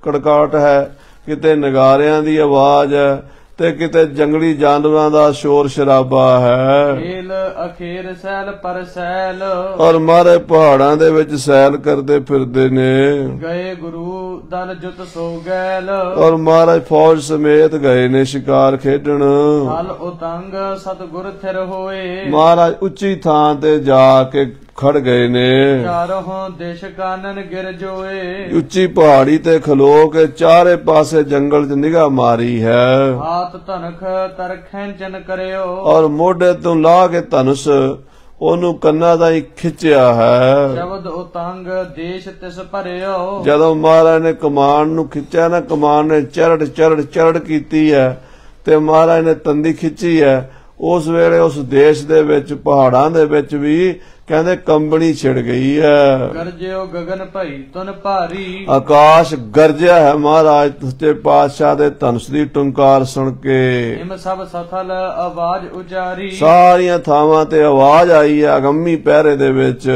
ਕੜਕਾਟ ਹੈ, ਕਿਤੇ ਨਗਾਰਿਆਂ ਦੀ ਆਵਾਜ਼ ਹੈ, ਤੇ ਕਿਤੇ ਜੰਗਲੀ ਜਾਨਵਰਾਂ ਦਾ ਸ਼ੋਰ ਸ਼ਰਾਬਾ ਹੈ। ਖੇਲ ਅਖੇਰ ਸੈਲ ਪਰ ਸੈਲ। ਔਰ ਮਾਰੇ ਪਹਾੜਾਂ ਦੇ ਵਿੱਚ ਸੈਲ ਕਰਦੇ ਫਿਰਦੇ ਨੇ। ਗਏ ਗੁਰੂ ਦਲ ਜੁਤ ਸੋ ਗੈਲ। ਔਰ ਮਹਾਰਾਜ ਫੌਜ ਸਮੇਤ ਗਏ ਨੇ ਸ਼ਿਕਾਰ ਖੇਡਣ। ਹਲ ਉਤੰਗ ਸਤਿਗੁਰ ਥਿਰ ਹੋਏ। ਮਹਾਰਾਜ ਉੱਚੀ ਥਾਂ ਤੇ ਜਾ ਕੇ ਖੜ ਗਏ ਨੇ। ਚਾਰੋਂ ਦੇਸ਼ ਕਾਨਨ ਗਿਰ ਜੋਏ। ਉੱਚੀ ਪਹਾੜੀ ਤੇ ਖਲੋ ਕੇ ਚਾਰੇ ਪਾਸੇ ਜੰਗਲ 'ਚ ਨਿਗਾਹ ਮਾਰੀ ਹੈ। ਹਾਥ ਧਨਖ ਤਰ ਖੈਂਚਨ ਕਰਿਓ। ਔਰ ਮੋਢੇ ਤੋਂ ਲਾ ਕੇ ਧਨੁਸ਼ ਉਹਨੂੰ ਕੰਨਾਂ ਦਾ ਹੀ ਖਿੱਚਿਆ ਹੈ। ਸ਼ਬਦ ਉਤੰਗ ਦੇਸ਼ ਤਿਸ ਭਰਿਓ। ਜਦੋਂ ਮਹਾਰਾਜ ਨੇ ਕਮਾਨ ਨੂੰ ਖਿੱਚਿਆ ਨਾ, ਕਮਾਨ ਨੇ ਚਰੜ ਕੀਤੀ ਹੈ ਤੇ ਮਹਾਰਾਜ ਨੇ ਤੰਦੀ ਖਿੱਚੀ ਹੈ। ਉਸ ਵੇਲੇ ਉਸ ਦੇਸ਼ ਦੇ ਵਿੱਚ, ਪਹਾੜਾਂ ਦੇ ਵਿੱਚ ਵੀ ਕਹਿੰਦੇ ਕੰਬਣੀ ਛਿੜ ਗਈ ਹੈ। ਗਰਜਿਓ ਗगन ਭਈ ਤੁਨ ਭਾਰੀ। ਆਕਾਸ਼ ਗਰਜਿਆ ਹੈ ਮਹਾਰਾਜ ਸੱਚੇ ਪਾਤਸ਼ਾਹ ਦੇ ਧਨੁਸ਼ ਦੀ ਟੁੰਕਾਰ ਸੁਣ ਕੇ। ਹਿਮ ਸਭ ਸਥਲ ਆਵਾਜ਼ ਉਚਾਰੀ। ਸਾਰੀਆਂ ਥਾਵਾਂ ਤੇ ਆਵਾਜ਼ ਆਈ ਹੈ ਅਗੰਮੀ ਪਹਿਰੇ ਦੇ ਵਿੱਚ।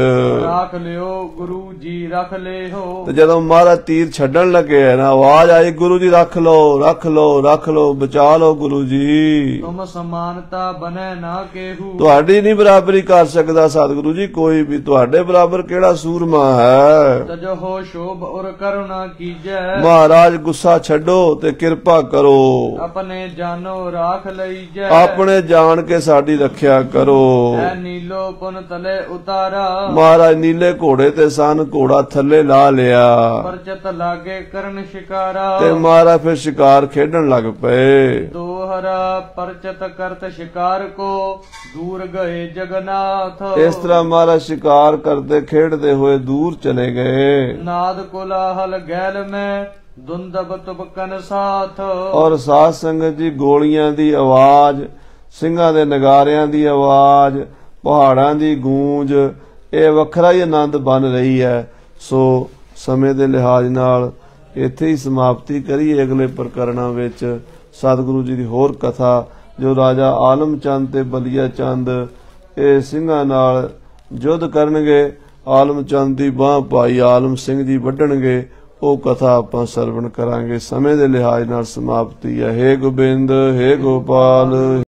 ਰੱਖ ਲਿਓ ਗੁਰੂ ਜੀ ਰੱਖ ਲਿਓ। ਤੇ ਜਦੋਂ ਮਹਾਰਾਜ ਤੀਰ ਛੱਡਣ ਲੱਗੇ ਨਾ, ਆਵਾਜ਼ ਆਈ, ਗੁਰੂ ਜੀ ਰੱਖ ਲਓ, ਰੱਖ ਲਓ, ਰੱਖ ਲਓ, ਬਚਾ ਲਓ ਗੁਰੂ ਜੀ। ਤੁਮ ਸਮਾਨਤਾ ਬਨੈ ਨਾ ਕੇਹੂ। ਤੁਹਾਡੀ ਨਹੀਂ ਬਰਾਬਰੀ ਕਰ ਸਕਦਾ ਸਤਿਗੁਰੂ ਜੀ ਕੋਈ ਵੀ, ਤੁਹਾਡੇ ਬਰਾਬਰ ਕਿਹੜਾ ਸੂਰਮਾ ਹੈ। ਤਜੋ ਸ਼ੋਭ ਔਰ ਕਰੁਣਾ ਕੀਜੈ। ਮਹਾਰਾਜ ਗੁੱਸਾ ਛੱਡੋ ਤੇ ਕਿਰਪਾ ਕਰੋ। ਆਪਣੇ ਜਾਨੋ ਰਾਖ ਲਈਜੈ। ਆਪਣੇ ਜਾਣ ਕੇ ਸਾਡੀ ਰੱਖਿਆ ਕਰੋ। ਐ ਨੀਲੋ ਪੁਨ ਤਲੇ ਉਤਾਰਾ। ਮਹਾਰਾਜ ਨੀਲੇ ਘੋੜੇ ਤੇ ਸਨ, ਘੋੜਾ ਥੱਲੇ ਲਾ ਲਿਆ ਪਰਚਤ ਲਾਗੇ ਕਰਨ ਸ਼ਿਕਾਰਾ। ਤੇ ਮਹਾਰਾਜ ਫਿਰ ਸ਼ਿਕਾਰ ਖੇਡਣ ਲੱਗ ਪਏ। ਦੋਹਰਾ ਪਰਚਤ ਕਰਤ ਸ਼ਿਕਾਰ ਕੋ ਦੂਰ ਗਏ ਜਗਨਾਥ। ਇਸ ਤਰ੍ਹਾਂ ਮਹਾਰਾਜ ਸ਼ਿਕਾਰ ਕਰਦੇ ਖੇਡਦੇ ਹੋਏ ਦੂਰ ਚਲੇ ਗਏ। ਨਾਦ ਕੋਲਾਹਲ ਗੈਲ ਮੈਂ ਦੁੰਦਬ ਤੁਬਕਨ ਸਾਥ। ਔਰ ਸਾਧ ਸੰਗਤ ਜੀ ਗੋਲੀਆਂ ਦੀ ਆਵਾਜ਼, ਸਿੰਘਾਂ ਦੇ ਨਗਾਰਿਆਂ ਦੀ ਆਵਾਜ਼, ਪਹਾੜਾਂ ਦੀ ਗੂੰਜ, ਇਹ ਵੱਖਰਾ ਹੀ ਆਨੰਦ ਬਣ ਰਹੀ ਹੈ। ਸੋ ਸਮੇਂ ਦੇ ਲਿਹਾਜ਼ ਨਾਲ ਇੱਥੇ ਹੀ ਸਮਾਪਤੀ ਕਰੀਏ। ਅਗਲੇ ਪ੍ਰਕਰਣਾਂ ਵਿੱਚ ਸਤਿਗੁਰੂ ਜੀ ਦੀ ਹੋਰ ਕਥਾ, ਜੋ ਰਾਜਾ ਆਲਮ ਚੰਦ ਤੇ ਬਲੀਆ ਚੰਦ ਇਹ ਸਿੰਘਾਂ ਨਾਲ ਯੁੱਧ ਕਰਨਗੇ, ਆਲਮ ਚੰਦ ਦੀ ਬਾਂਹ ਭਾਈ ਆਲਮ ਸਿੰਘ ਜੀ ਵੱਢਣਗੇ, ਉਹ ਕਥਾ ਆਪਾਂ ਸਰਵਣ ਕਰਾਂਗੇ। ਸਮੇਂ ਦੇ ਲਿਹਾਜ਼ ਨਾਲ ਸਮਾਪਤੀ ਹੈ। ਹੇ ਗੋਬਿੰਦ, ਹੇ ਗੋਪਾਲ।